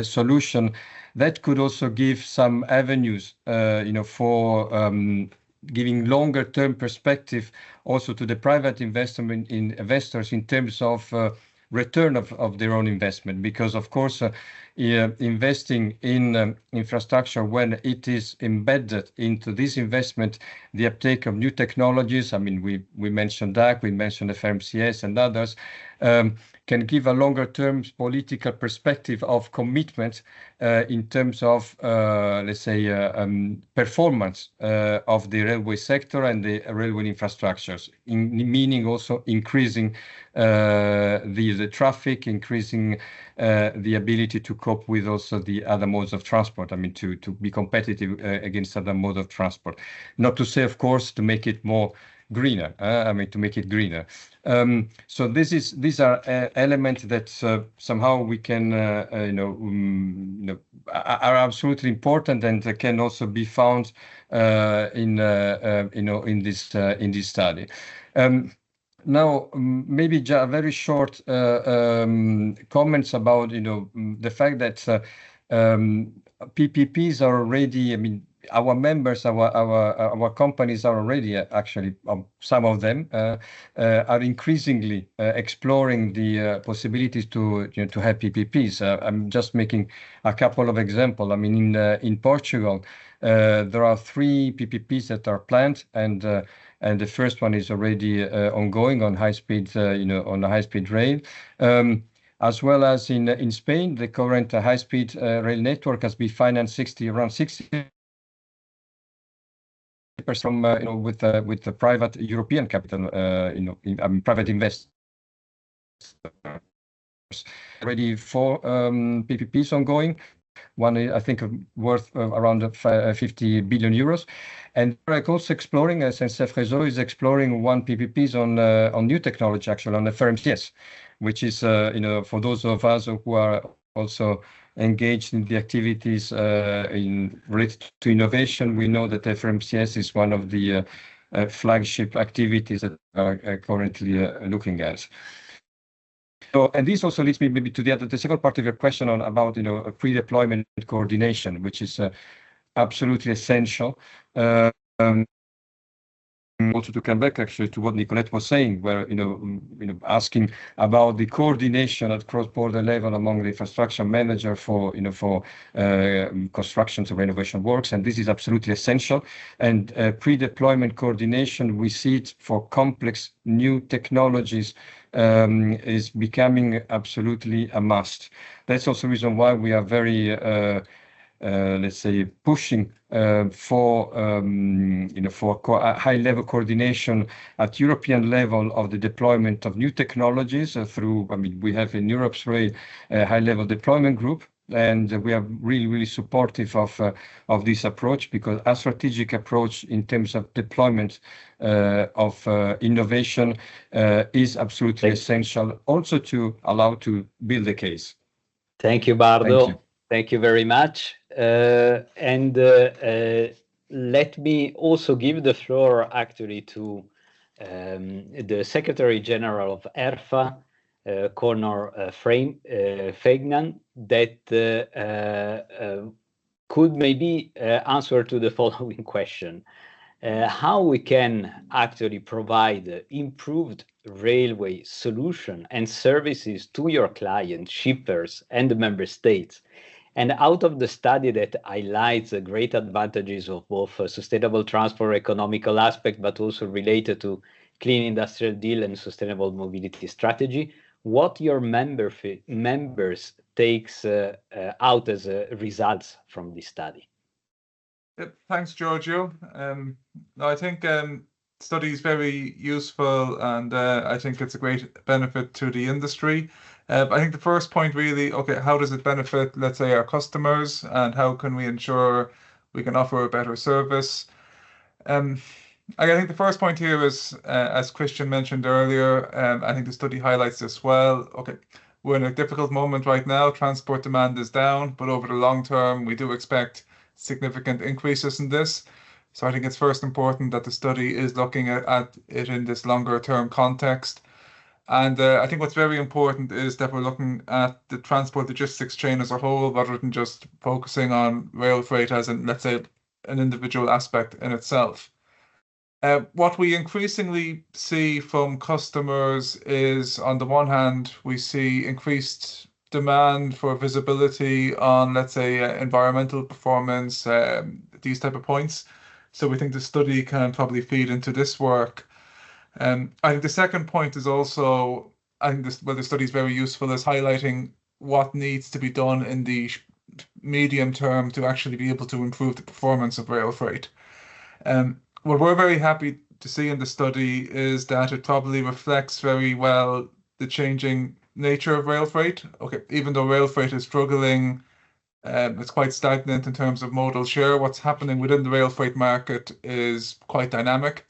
Speaker 7: solution, that could also give some avenues for giving longer term perspective also to the private investors in terms of return of their own investment, because of course investing in infrastructure, when it is embedded into this investment, the uptake of new technologies, I mean we mentioned DAC, we mentioned FMCS and others, can give a longer term political perspective of commitment in terms of let's say performance of the railway sector and the railway infrastructures, meaning also increasing the traffic, increasing the ability to cope with also the other modes of transport. I mean, to be competitive against other modes of transport. Not to say, of course, to make it more greener. I mean, to make it greener. So these are elements that somehow we can, are absolutely important and can also be found in this study. Now, maybe a very short comments about the fact that PPPs are already. I mean, our members, our companies are already actually some of them are increasingly exploring the possibilities to have PPPs. I'm just making a couple of examples. I mean, in Portugal, there are 3 PPPs that are planned, and the first one is already ongoing on high speed, on the high speed rail. As well as in Spain, the current high speed rail network has been financed around 60%. From with the private European capital, private investors. Already 4 PPPs ongoing. one, I think, worth around 50 billion euros. And we're also exploring, SNCF Réseau is exploring one PPPs on new technology, actually, on the FRMCS, which is, for those of us who are also engaged in the activities related to innovation, we know that FRMCS is one of the flagship activities that are currently looking at. So, and this also leads me maybe to the second part of your question about pre-deployment coordination, which is absolutely essential. Also to come back actually to what Nicolette was saying, where asking about the coordination at cross-border level among the infrastructure manager for constructions of renovation works, and this is absolutely essential. And pre-deployment coordination, we see it for complex new technologies, is becoming absolutely a must. That's also the reason why we are very let's say, pushing for high-level coordination at European level of the deployment of new technologies through, we have in Europe's Rail a high-level deployment group, and we are really, really supportive of this approach, because a strategic approach in terms of deployment of innovation is absolutely essential, also to allow to build a case.
Speaker 1: Thank you, Bardo.
Speaker 7: Thank you.
Speaker 1: Thank you very much. And let me also give the floor actually to the Secretary General of ERFA, Conor Feignnan, that could maybe answer to the following question. How we can actually provide improved railway solution and services to your clients, shippers, and the member states. And out of the study that highlights the great advantages of both sustainable transport, economical aspect, but also related to clean industrial deal and sustainable mobility strategy, what your members takes out as results from this study?
Speaker 8: Yep, thanks, Giorgio. I think study is very useful, and I think it's a great benefit to the industry. I think the first point really, okay, how does it benefit, let's say, our customers, and how can we ensure we can offer a better service? I think the first point here is, as Christian mentioned earlier, I think the study highlights this well. Okay, we're in a difficult moment right now. Transport demand is down, but over the long term, we do expect significant increases in this. So I think it's first important that the study is looking at it in this longer term context. And I think what's very important is that we're looking at the transport logistics chain as a whole, rather than just focusing on rail freight as an, let's say, an individual aspect in itself. What we increasingly see from customers is, on the one hand, we see increased demand for visibility on, let's say, environmental performance, these type of points. So we think the study can probably feed into this work. I think the second point is also, I think the study is very useful as highlighting what needs to be done in the medium term to actually be able to improve the performance of rail freight. What we're very happy to see in the study is that it probably reflects very well the changing nature of rail freight. Okay, even though rail freight is struggling, it's quite stagnant in terms of modal share. What's happening within the rail freight market is quite dynamic.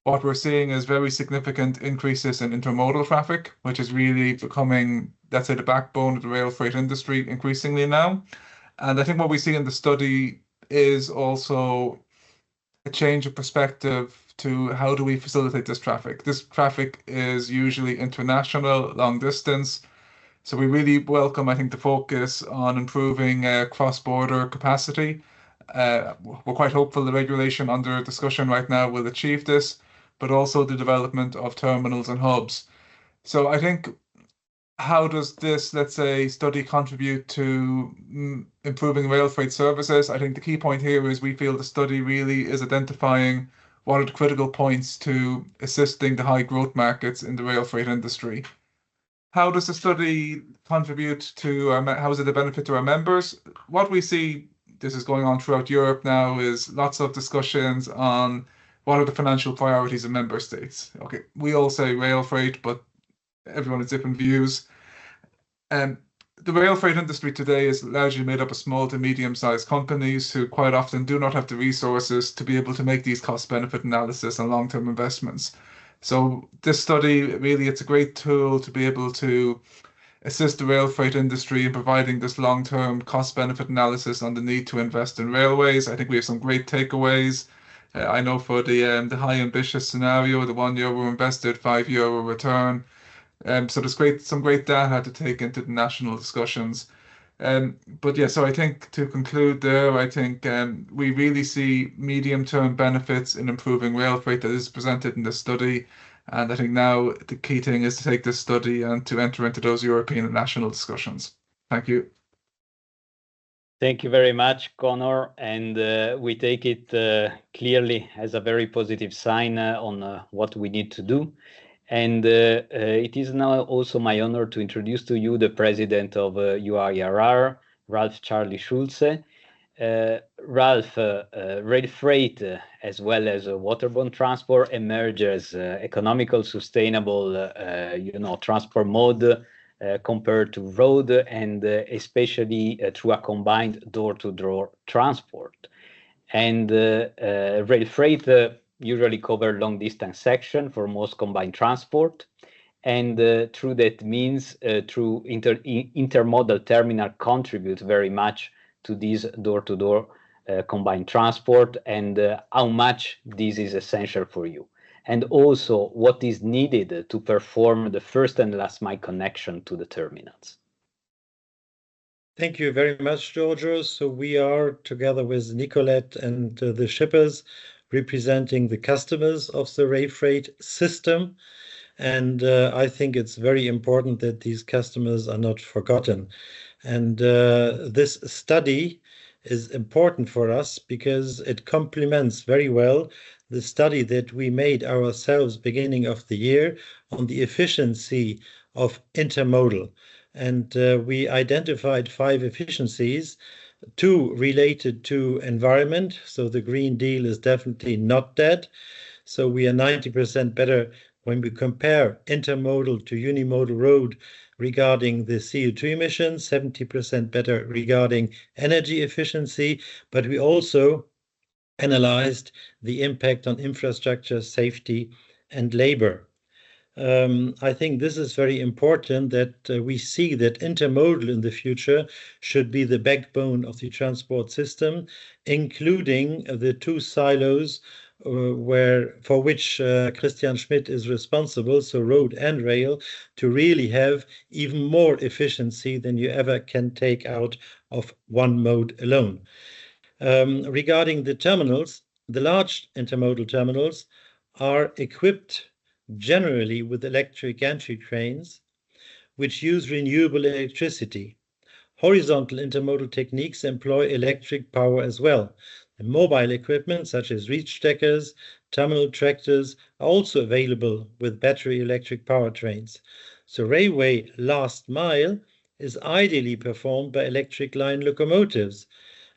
Speaker 8: What we're seeing is very significant increases in intermodal traffic, which is really becoming, let's say, the backbone of the rail freight industry increasingly now. And I think what we see in the study is also a change of perspective to how do we facilitate this traffic. This traffic is usually international, long distance. So we really welcome, I think, the focus on improving cross-border capacity. We're quite hopeful the regulation under discussion right now will achieve this, but also the development of terminals and hubs. So I think, how does this, let's say, study contribute to improving rail freight services? I think the key point here is we feel the study really is identifying what are the critical points to assisting the high growth markets in the rail freight industry. How does the study contribute to how is it a benefit to our members? What we see, this is going on throughout Europe now, is lots of discussions on what are the financial priorities of member states. Okay, we all say rail freight, but everyone has different views. And the rail freight industry today is largely made up of small to medium-sized companies who quite often do not have the resources to be able to make these cost-benefit analysis and long-term investments. So this study, really, it's a great tool to be able to assist the rail freight industry in providing this long-term cost-benefit analysis on the need to invest in railways. I think we have some great takeaways. I know for the high ambitious scenario, the €1 invested, €5 return. So there's some great data to take into the national discussions. But yeah, so I think to conclude there, I think we really see medium-term benefits in improving rail freight that is presented in this study. And I think now the key thing is to take this study and to enter into those European and national discussions. Thank you.
Speaker 1: Thank you very much, Conor. And we take it clearly as a very positive sign on what we need to do. And it is now also my honor to introduce to you the president of UIRR, Ralf Charlie Schulze. Ralf, rail freight as well as waterborne transport emerge as economical, sustainable, transport mode compared to road, and especially through a combined door-to-door transport. And rail freight usually cover long distance section for most combined transport, and through that means through intermodal terminal contribute very much to this door-to-door combined transport, and how much this is essential for you, and also what is needed to perform the first and last mile connection to the terminals.
Speaker 9: Thank you very much, Giorgio. So we are together with Nicolette and the shippers representing the customers of the rail freight system. And I think it's very important that these customers are not forgotten. And this study is important for us because it complements very well the study that we made ourselves beginning of the year on the efficiency of intermodal. And we identified 5 efficiencies, 2 related to environment. So the Green Deal is definitely not dead. So we are 90% better when we compare intermodal to unimodal road regarding the CO2 emissions, 70% better regarding energy efficiency, but we also analyzed the impact on infrastructure, safety, and labor. I think this is very important that we see that intermodal in the future should be the backbone of the transport system, including the 2 silos for which Christian Schmidt is responsible, so road and rail, to really have even more efficiency than you ever can take out of one mode alone. Regarding the terminals, the large intermodal terminals are equipped generally with electric gantry trains, which use renewable electricity. Horizontal intermodal techniques employ electric power as well. And mobile equipment such as reach stackers, terminal tractors are also available with battery electric powertrains. So railway last mile is ideally performed by electric line locomotives.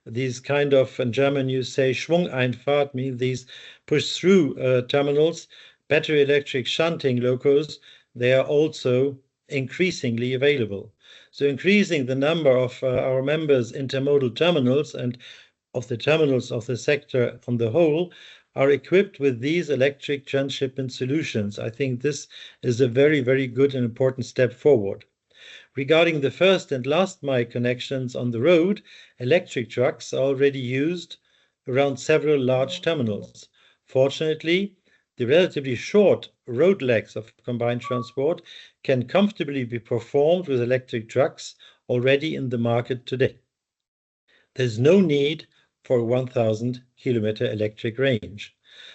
Speaker 9: These kind of, in German you say Schwungeinfahrt, mean these push-through terminals, battery electric shunting locos, they are also increasingly available. So increasing the number of our members' intermodal terminals and of the terminals of the sector on the whole are equipped with these electric transshipment solutions. I think this is a very, very good and important step forward. Regarding the first and last mile connections on the road, electric trucks are already used around several large terminals. Fortunately, the relatively short road legs of combined transport can comfortably be performed with electric trucks already in the market today. There's no need for a 1,000 kilometer electric range.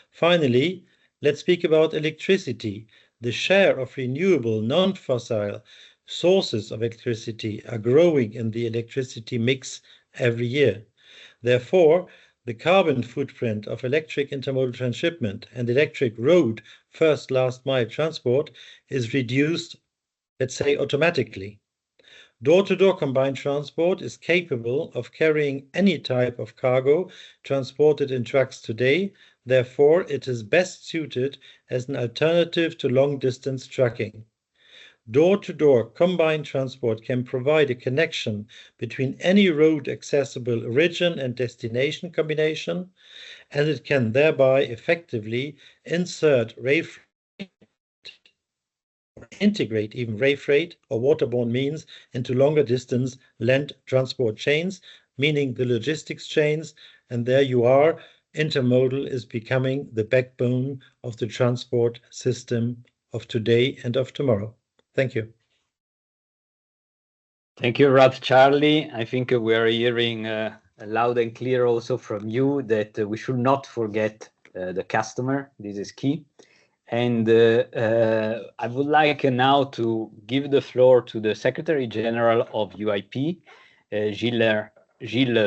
Speaker 9: Finally, let's speak about electricity. The share of renewable, non-fossil sources of electricity are growing in the electricity mix every year. Therefore, the carbon footprint of electric intermodal transshipment and electric road first last mile transport is reduced, let's say, automatically. Door-to-door combined transport is capable of carrying any type of cargo transported in trucks today. Therefore, it is best suited as an alternative to long-distance trucking. Door-to-door combined transport can provide a connection between any road-accessible origin and destination combination, and it can thereby effectively insert rail freight, or integrate even rail freight or waterborne means into longer distance land transport chains, meaning the logistics chains, and there you are. Intermodal is becoming the backbone of the transport system of today and of tomorrow. Thank you.
Speaker 1: Thank you, Rob. Charlie, I think we are hearing loud and clear also from you that we should not forget the customer. This is key. And I would like now to give the floor to the Secretary General of UIP, Gilles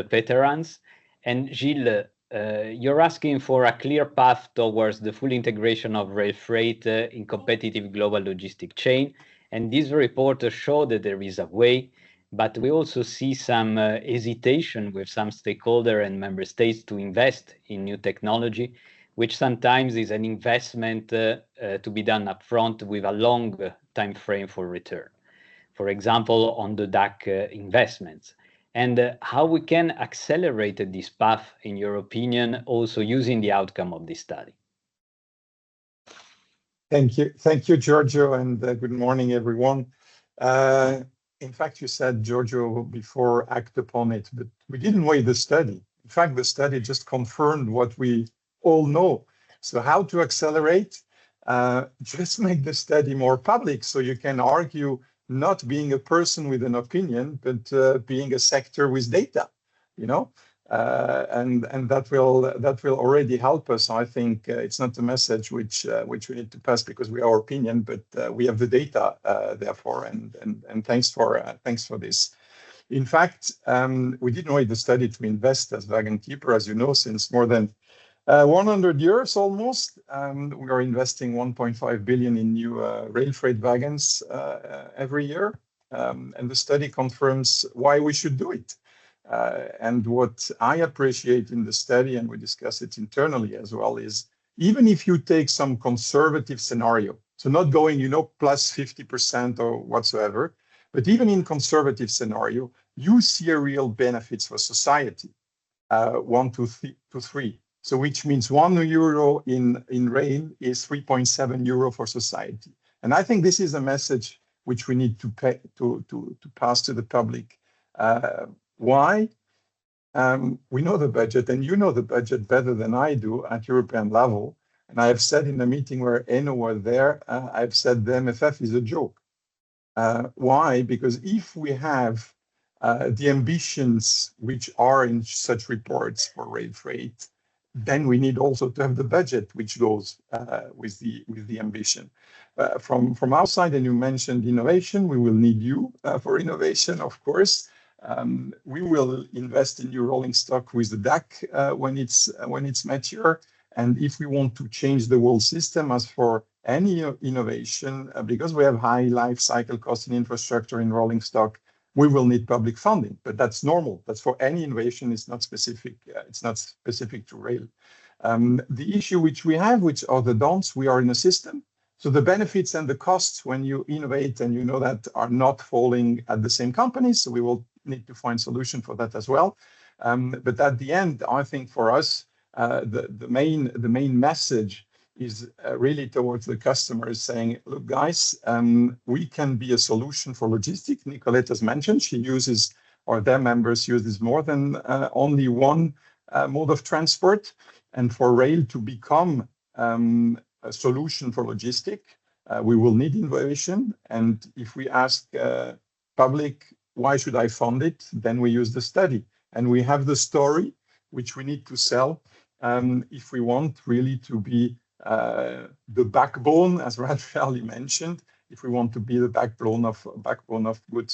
Speaker 1: Peterans. And Gilles, you're asking for a clear path towards the full integration of rail freight in competitive global logistic chain. And this report shows that there is a way, but we also see some hesitation with some stakeholder and member states to invest in new technology, which sometimes is an investment to be done upfront with a long time frame for return. For example, on the DAC investments. And how we can accelerate this path, in your opinion, also using the outcome of this study.
Speaker 10: Thank you, Giorgio, and good morning, everyone. In fact, you said, Giorgio, before act upon it, but we didn't wait the study. In fact, the study just confirmed what we all know. So how to accelerate? Just make the study more public so you can argue not being a person with an opinion, but being a sector with data, you know, and that will already help us. I think it's not a message which we need to pass because we are opinion, but we have the data, therefore, and thanks for this. In fact, we didn't wait the study to invest as Wagon Keeper, as you know, since more than 100 years almost. We are investing 1.5 billion in new rail freight wagons every year. And the study confirms why we should do it. And what I appreciate in the study, and we discuss it internally as well, is even if you take some conservative scenario, so not going, you know, plus 50% or whatsoever, but even in conservative scenario, you see a real benefits for society, 1 to 3. So which means €1 in rail is 3.7 euro for society. And I think this is a message which we need to pass to the public. Why? We know the budget, and you know the budget better than I do at European level. And I have said in a meeting where Eno was there, I've said the MFF is a joke. Why? Because if we have the ambitions which are in such reports for rail freight, then we need also to have the budget which goes with the ambition. From our side, and you mentioned innovation, we will need you for innovation, of course. We will invest in new rolling stock with the DAC when it's mature. And if we want to change the whole system, as for any innovation, because we have high life cycle cost in infrastructure in rolling stock, we will need public funding, but that's normal. That's for any innovation. It's not specific. It's not specific to rail. The issue which we have, which are the don'ts, we are in a system. So the benefits and the costs when you innovate, and you know that, are not falling at the same companies. So we will need to find solution for that as well. But at the end, I think for us, the main message is really towards the customers, saying, look, guys, we can be a solution for logistics. Nicolette has mentioned she uses, or their members uses more than only one mode of transport. And for rail to become a solution for logistics, we will need innovation. And if we ask public, why should I fund it? Then we use the study. And we have the story, which we need to sell if we want really to be the backbone, as Rafael mentioned, if we want to be the backbone of good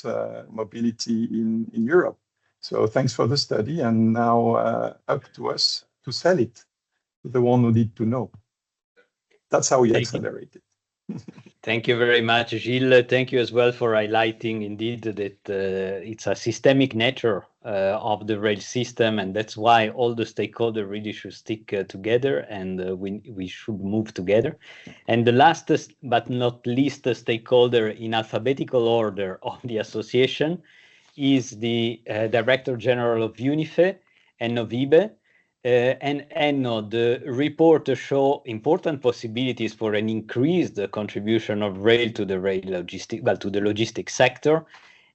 Speaker 10: mobility in Europe. So thanks for the study, and now up to us to sell it to the one who need to know. That's how we accelerate it.
Speaker 1: Thank you very much, Gilles. Thank you as well for highlighting indeed that it's a systemic nature of the rail system, and that's why all the stakeholders really should stick together, and we should move together. And the last but not least stakeholder in alphabetical order of the association is the Director General of UNIFE, Enno Wibe. And Enno, the report show important possibilities for an increased contribution of rail to the logistics sector.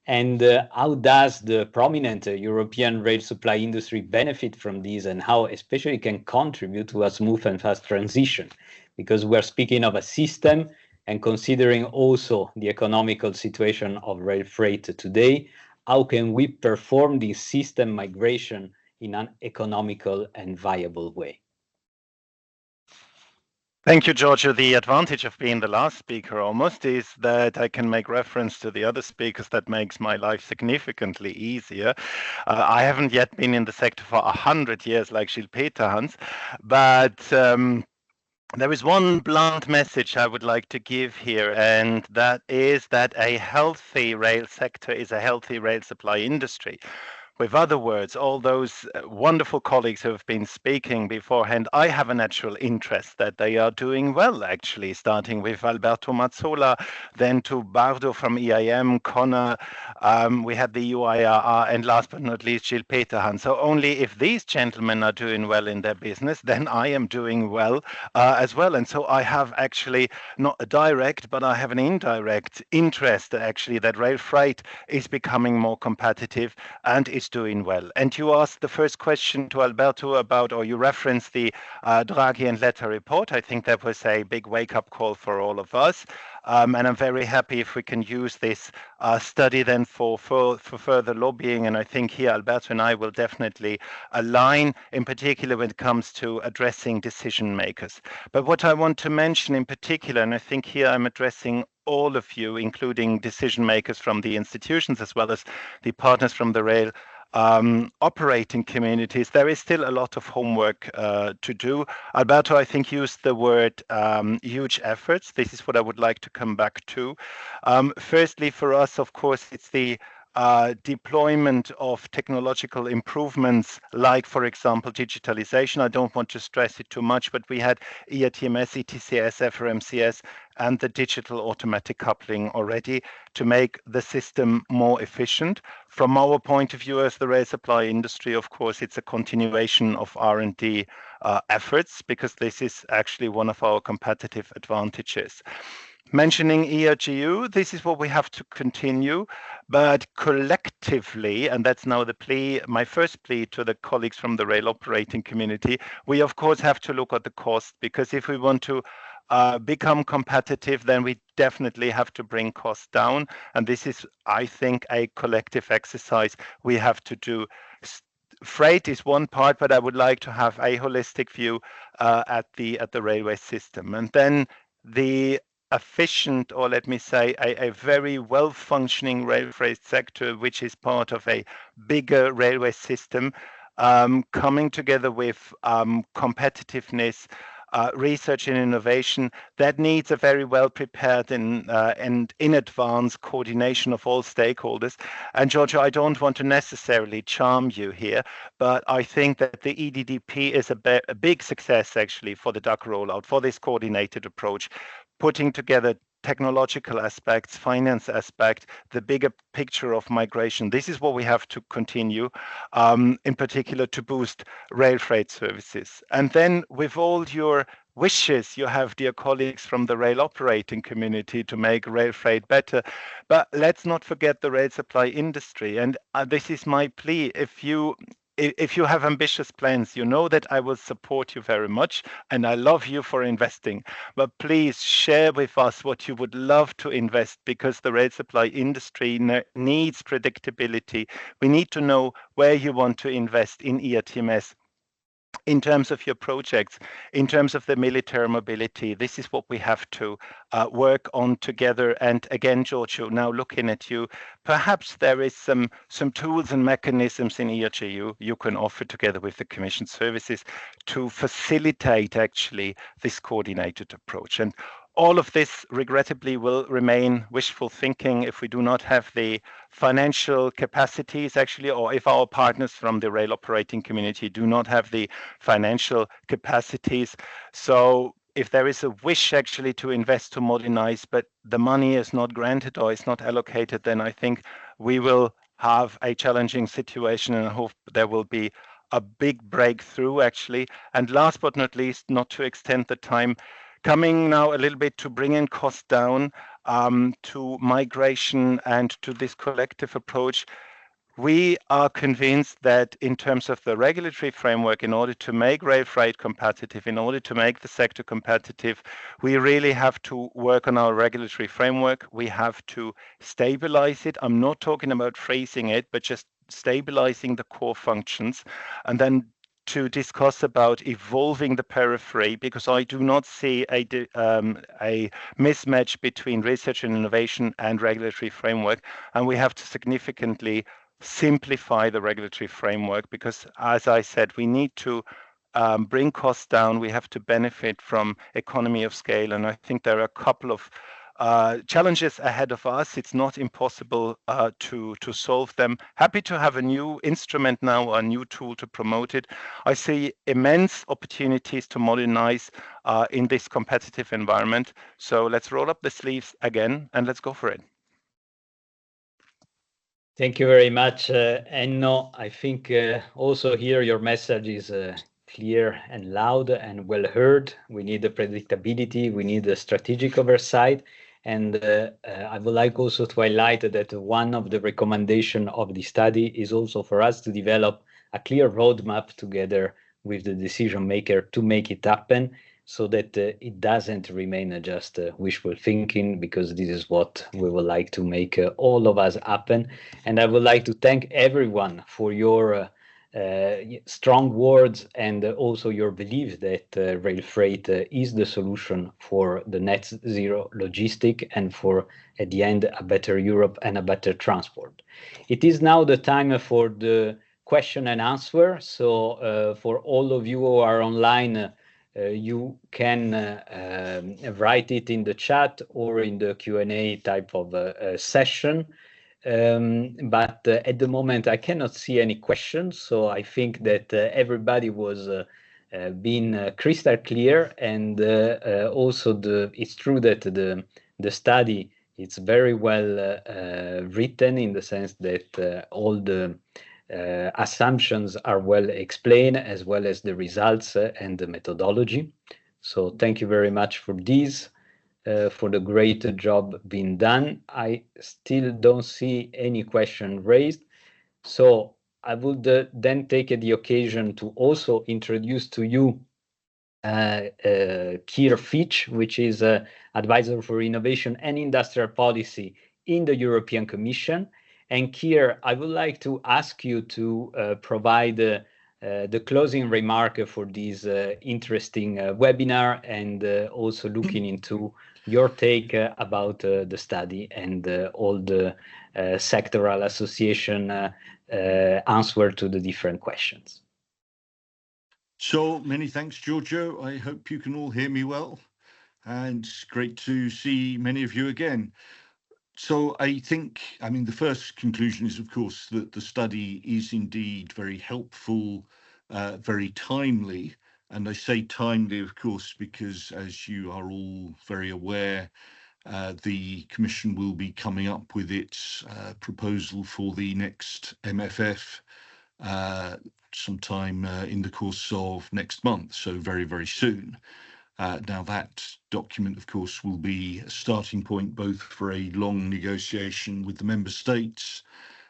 Speaker 1: And how does the prominent European rail supply industry benefit from this, and how especially can contribute to a smooth and fast transition? Because we're speaking of a system and considering also the economical situation of rail freight today, how can we perform this system migration in an economical and viable way?
Speaker 11: Thank you, Giorgio. The advantage of being the last speaker almost is that I can make reference to the other speakers. That makes my life significantly easier. I haven't yet been in the sector for 100 years like Gilles Peterhans, but there is one blunt message I would like to give here, and that is that a healthy rail sector is a healthy rail supply industry. With other words, all those wonderful colleagues who have been speaking beforehand, I have a natural interest that they are doing well, actually, starting with Alberto Mazzola, then to Bardo from EIM, Connor, we had the UIRR, and last but not least, Gilles Peterhans. So only if these gentlemen are doing well in their business, then I am doing well as well. And so I have actually not a direct, but I have an indirect interest, actually, that rail freight is becoming more competitive and is doing well. And you asked the first question to Alberto about, or you referenced the Draghi and Letta report. I think that was a big wake-up call for all of us. And I'm very happy if we can use this study then for further lobbying. And I think here Alberto and I will definitely align, in particular when it comes to addressing decision makers. But what I want to mention in particular, and I think here I'm addressing all of you, including decision makers from the institutions as well as the partners from the rail operating communities, there is still a lot of homework to do. Alberto, I think, used the word huge efforts. This is what I would like to come back to. Firstly, for us, of course, it's the deployment of technological improvements, like, for example, digitalization. I don't want to stress it too much, but we had ERTMS, ETCS, FRMCS, and the digital automatic coupling already to make the system more efficient. From our point of view as the rail supply industry, of course, it's a continuation of R&D efforts, because this is actually one of our competitive advantages. Mentioning ERGU, this is what we have to continue, but collectively, and that's now the plea, my first plea to the colleagues from the rail operating community, we of course have to look at the cost, because if we want to become competitive, then we definitely have to bring costs down. And this is, I think, a collective exercise we have to do. Freight is one part, but I would like to have a holistic view at the railway system. And then the efficient, or let me say, a very well-functioning rail freight sector, which is part of a bigger railway system, coming together with competitiveness, research and innovation, that needs a very well prepared and in advance coordination of all stakeholders. And Giorgio, I don't want to necessarily charm you here, but I think that the EDDP is a big success actually for the DAC rollout, for this coordinated approach, putting together technological aspects, finance aspect, the bigger picture of migration. This is what we have to continue, in particular to boost rail freight services. And then with all your wishes you have, dear colleagues from the rail operating community, to make rail freight better, but let's not forget the rail supply industry. And this is my plea. If you have ambitious plans, you know that I will support you very much, and I love you for investing. But please share with us what you would love to invest, because the rail supply industry needs predictability. We need to know where you want to invest in ERTMS, in terms of your projects, in terms of the military mobility. This is what we have to work on together. And again, Giorgio, now looking at you, perhaps there is some tools and mechanisms in ERGU you can offer together with the Commission services to facilitate actually this coordinated approach. And all of this regrettably will remain wishful thinking if we do not have the financial capacities actually, or if our partners from the rail operating community do not have the financial capacities. So if there is a wish actually to invest, to modernize, but the money is not granted or is not allocated, then I think we will have a challenging situation, and I hope there will be a big breakthrough actually. And last but not least, not to extend the time, coming now a little bit to bring in costs down, to migration and to this collective approach. We are convinced that in terms of the regulatory framework, in order to make rail freight competitive, in order to make the sector competitive, we really have to work on our regulatory framework. We have to stabilize it. I'm not talking about freezing it, but just stabilizing the core functions, and then to discuss about evolving the periphery, because I do not see a mismatch between research and innovation and regulatory framework, and we have to significantly simplify the regulatory framework, because as I said, we need to bring costs down. We have to benefit from economy of scale, and I think there are a couple of challenges ahead of us. It's not impossible to solve them. Happy to have a new instrument now, a new tool to promote it. I see immense opportunities to modernize in this competitive environment. So let's roll up the sleeves again and let's go for it.
Speaker 1: Thank you very much, Enno. I think also here your message is clear and loud and well heard. We need the predictability, we need the strategic oversight. And I would like also to highlight that one of the recommendations of the study is also for us to develop a clear roadmap together with the decision maker to make it happen, so that it doesn't remain just wishful thinking, because this is what we would like to make all of us happen. And I would like to thank everyone for your strong words and also your belief that rail freight is the solution for the net zero logistic and for, at the end, a better Europe and a better transport. It is now the time for the question and answer. So for all of you who are online, you can write it in the chat or in the Q&A type of session. But at the moment I cannot see any questions, so I think that everybody was being crystal clear, and also it's true that the study is very well written, in the sense that all the assumptions are well explained, as well as the results and the methodology. So thank you very much for this. For the great job being done. I still don't see any question raised. So I would then take the occasion to also introduce to you Keir Fitch, which is Advisor for Innovation and Industrial Policy in the European Commission. And Keir, I would like to ask you to provide the closing remark for this interesting webinar, and also looking into your take about the study and all the sectoral association answer to the different questions.
Speaker 12: So many thanks, Giorgio. I hope you can all hear me well, and great to see many of you again. So I think, I mean, the first conclusion is, of course, that the study is indeed very helpful, very timely. And I say timely, of course, because as you are all very aware, the Commission will be coming up with its proposal for the next MFF sometime in the course of next month, so very, very soon. Now that document, of course, will be a starting point both for a long negotiation with the member states,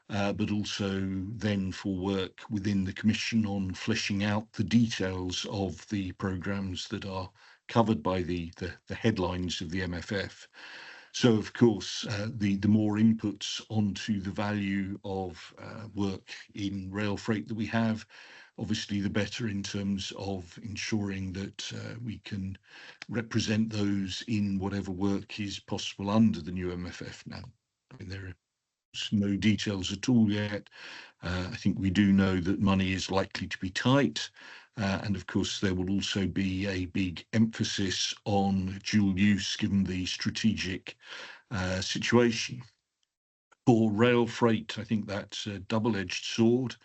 Speaker 12: but also then for work within the Commission on fleshing out the details of the programmes that are covered by the headlines of the MFF. So, of course, the more inputs onto the value of work in rail freight that we have, obviously the better in terms of ensuring that we can represent those in whatever work is possible under the new MFF now. I mean, there are no details at all yet. I think we do know that money is likely to be tight, And of course, there will also be a big emphasis on dual use given the strategic situation. For rail freight, I think that's a double-edged sword.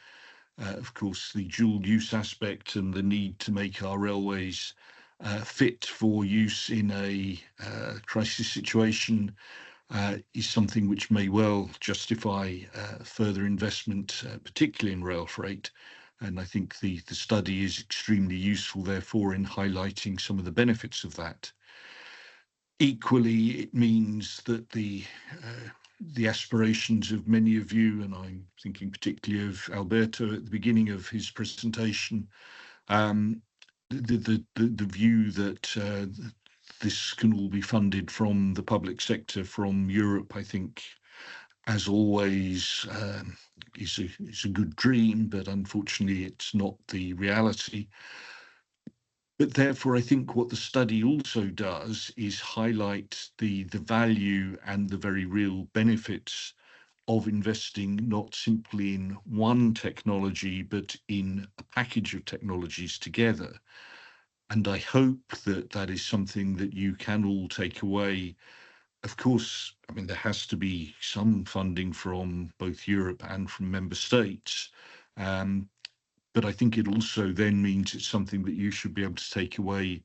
Speaker 12: Of course, the dual use aspect and the need to make our railways fit for use in a crisis situation is something which may well justify further investment, particularly in rail freight. And I think the study is extremely useful, therefore, in highlighting some of the benefits of that. Equally, it means that the aspirations of many of you, and I'm thinking particularly of Alberto at the beginning of his presentation, the view that this can all be funded from the public sector, from Europe, I think, as always, is a good dream, but unfortunately it's not the reality. But therefore, I think what the study also does is highlight the value and the very real benefits of investing not simply in one technology, but in a package of technologies together. And I hope that that is something that you can all take away. Of course, I mean, there has to be some funding from both Europe and from member states. But I think it also then means it's something that you should be able to take away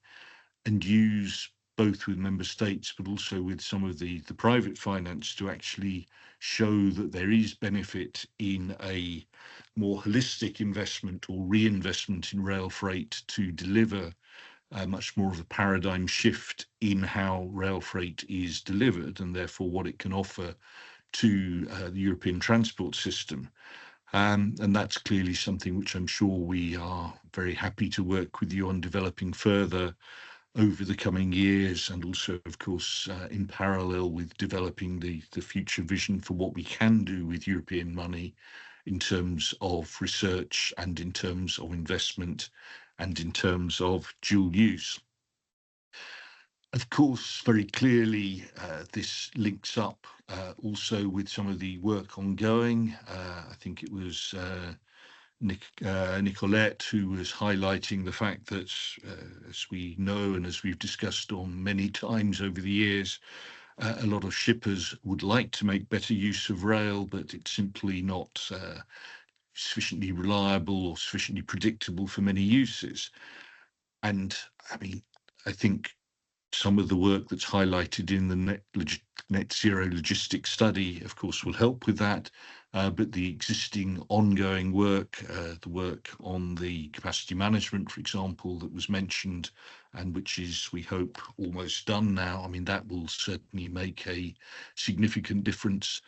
Speaker 12: and use both with member states, but also with some of the private finance to actually show that there is benefit in a more holistic investment or reinvestment in rail freight to deliver much more of a paradigm shift in how rail freight is delivered and therefore what it can offer to the European transport system. And that's clearly something which I'm sure we are very happy to work with you on developing further over the coming years, and also, of course, in parallel with developing the future vision for what we can do with European money in terms of research and in terms of investment and in terms of dual use. Of course, very clearly, this links up also with some of the work ongoing. I think it was Nicolette who was highlighting the fact that, as we know and as we've discussed on many times over the years, a lot of shippers would like to make better use of rail, but it's simply not sufficiently reliable or sufficiently predictable for many uses. And I mean, I think some of the work that's highlighted in the net zero logistics study, of course, will help with that. But the existing ongoing work, the work on the capacity management, for example, that was mentioned, and which is, we hope, almost done now, I mean, that will certainly make a significant difference.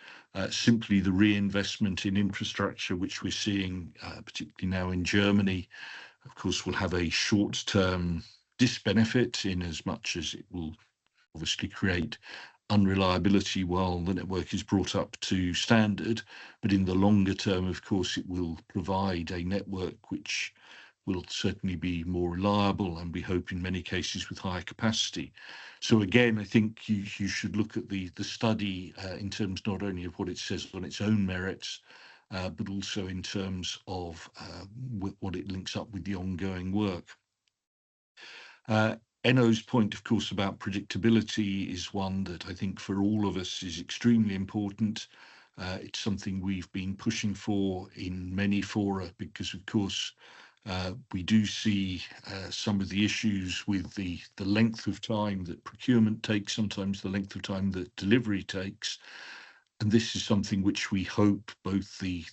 Speaker 12: Simply the reinvestment in infrastructure, which we're seeing, particularly now in Germany, of course, will have a short-term disbenefit in as much as it will obviously create unreliability while the network is brought up to standard. But in the longer term, of course, it will provide a network which will certainly be more reliable and we hope in many cases with higher capacity. So again, I think you should look at the study in terms not only of what it says on its own merits, but also in terms of what it links up with the ongoing work. Enno's point, of course, about predictability is one that I think for all of us is extremely important. It's something we've been pushing for in many fora because, of course, we do see some of the issues with the length of time that procurement takes, sometimes the length of time that delivery takes. And this is something which we hope both the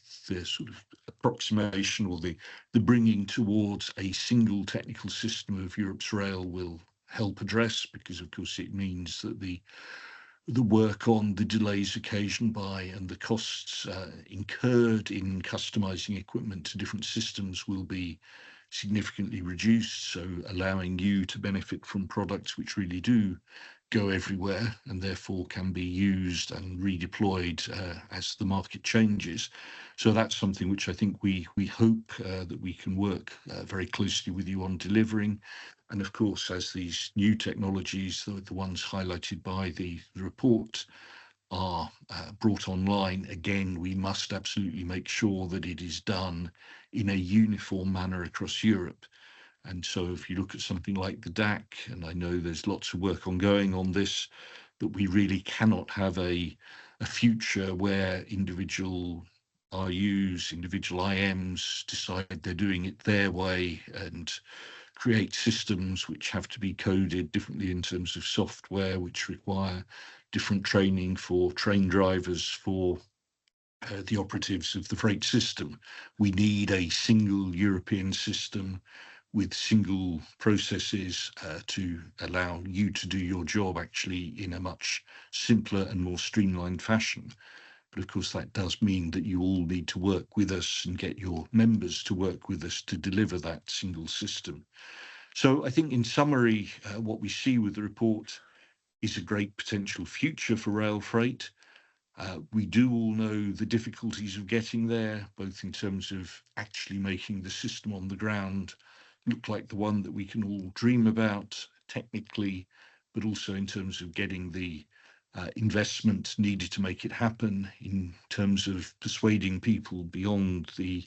Speaker 12: sort of approximation or the bringing towards a single technical system of Europe's rail will help address, because of course it means that the work on the delays occasioned by and the costs incurred in customizing equipment to different systems will be significantly reduced, so allowing you to benefit from products which really do go everywhere and therefore can be used and redeployed as the market changes. So that's something which I think we hope that we can work very closely with you on delivering. And of course, as these new technologies, the ones highlighted by the report, are brought online, again, we must absolutely make sure that it is done in a uniform manner across Europe. And so if you look at something like the DAC, and I know there's lots of work ongoing on this, that we really cannot have a future where individual RUs, individual IMs decide they're doing it their way and create systems which have to be coded differently in terms of software, which require different training for train drivers, for the operatives of the freight system. We need a single European system with single processes to allow you to do your job actually in a much simpler and more streamlined fashion. But of course, that does mean that you all need to work with us and get your members to work with us to deliver that single system. So I think in summary, what we see with the report is a great potential future for rail freight. We do all know the difficulties of getting there, both in terms of actually making the system on the ground look like the one that we can all dream about technically, but also in terms of getting the investment needed to make it happen, in terms of persuading people beyond the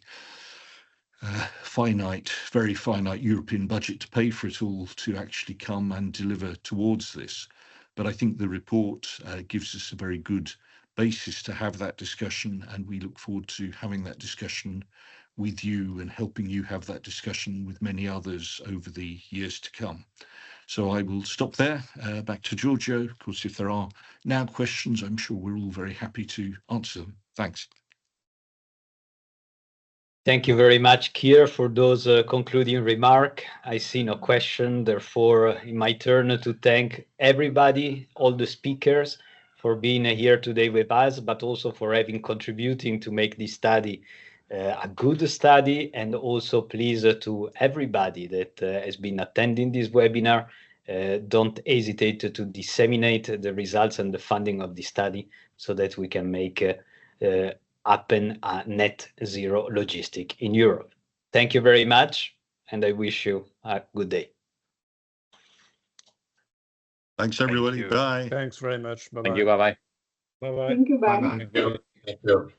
Speaker 12: very finite European budget to pay for it all to actually come and deliver towards this. But I think the report gives us a very good basis to have that discussion, and we look forward to having that discussion with you and helping you have that discussion with many others over the years to come. So I will stop there. Back to Giorgio. Of course, if there are now questions, I'm sure we're all very happy to answer them. Thanks.
Speaker 1: Thank you very much, Keir, for those concluding remarks. I see no question. Therefore, in my turn to thank everybody, all the speakers, for being here today with us, but also for having contributing to make this study a good study, and also please to everybody that has been attending this webinar, don't hesitate to disseminate the results and the funding of the study so that we can make happen a net zero logistic in Europe. Thank you very much, and I wish you a good day.
Speaker 12: Thanks, everybody.
Speaker 11: Thank you.
Speaker 12: Bye.
Speaker 13: Thanks very much. Bye-bye.
Speaker 2: Thank you. Bye-bye.
Speaker 9: Bye-bye.
Speaker 14: Thank you, bye.
Speaker 5: Thank you.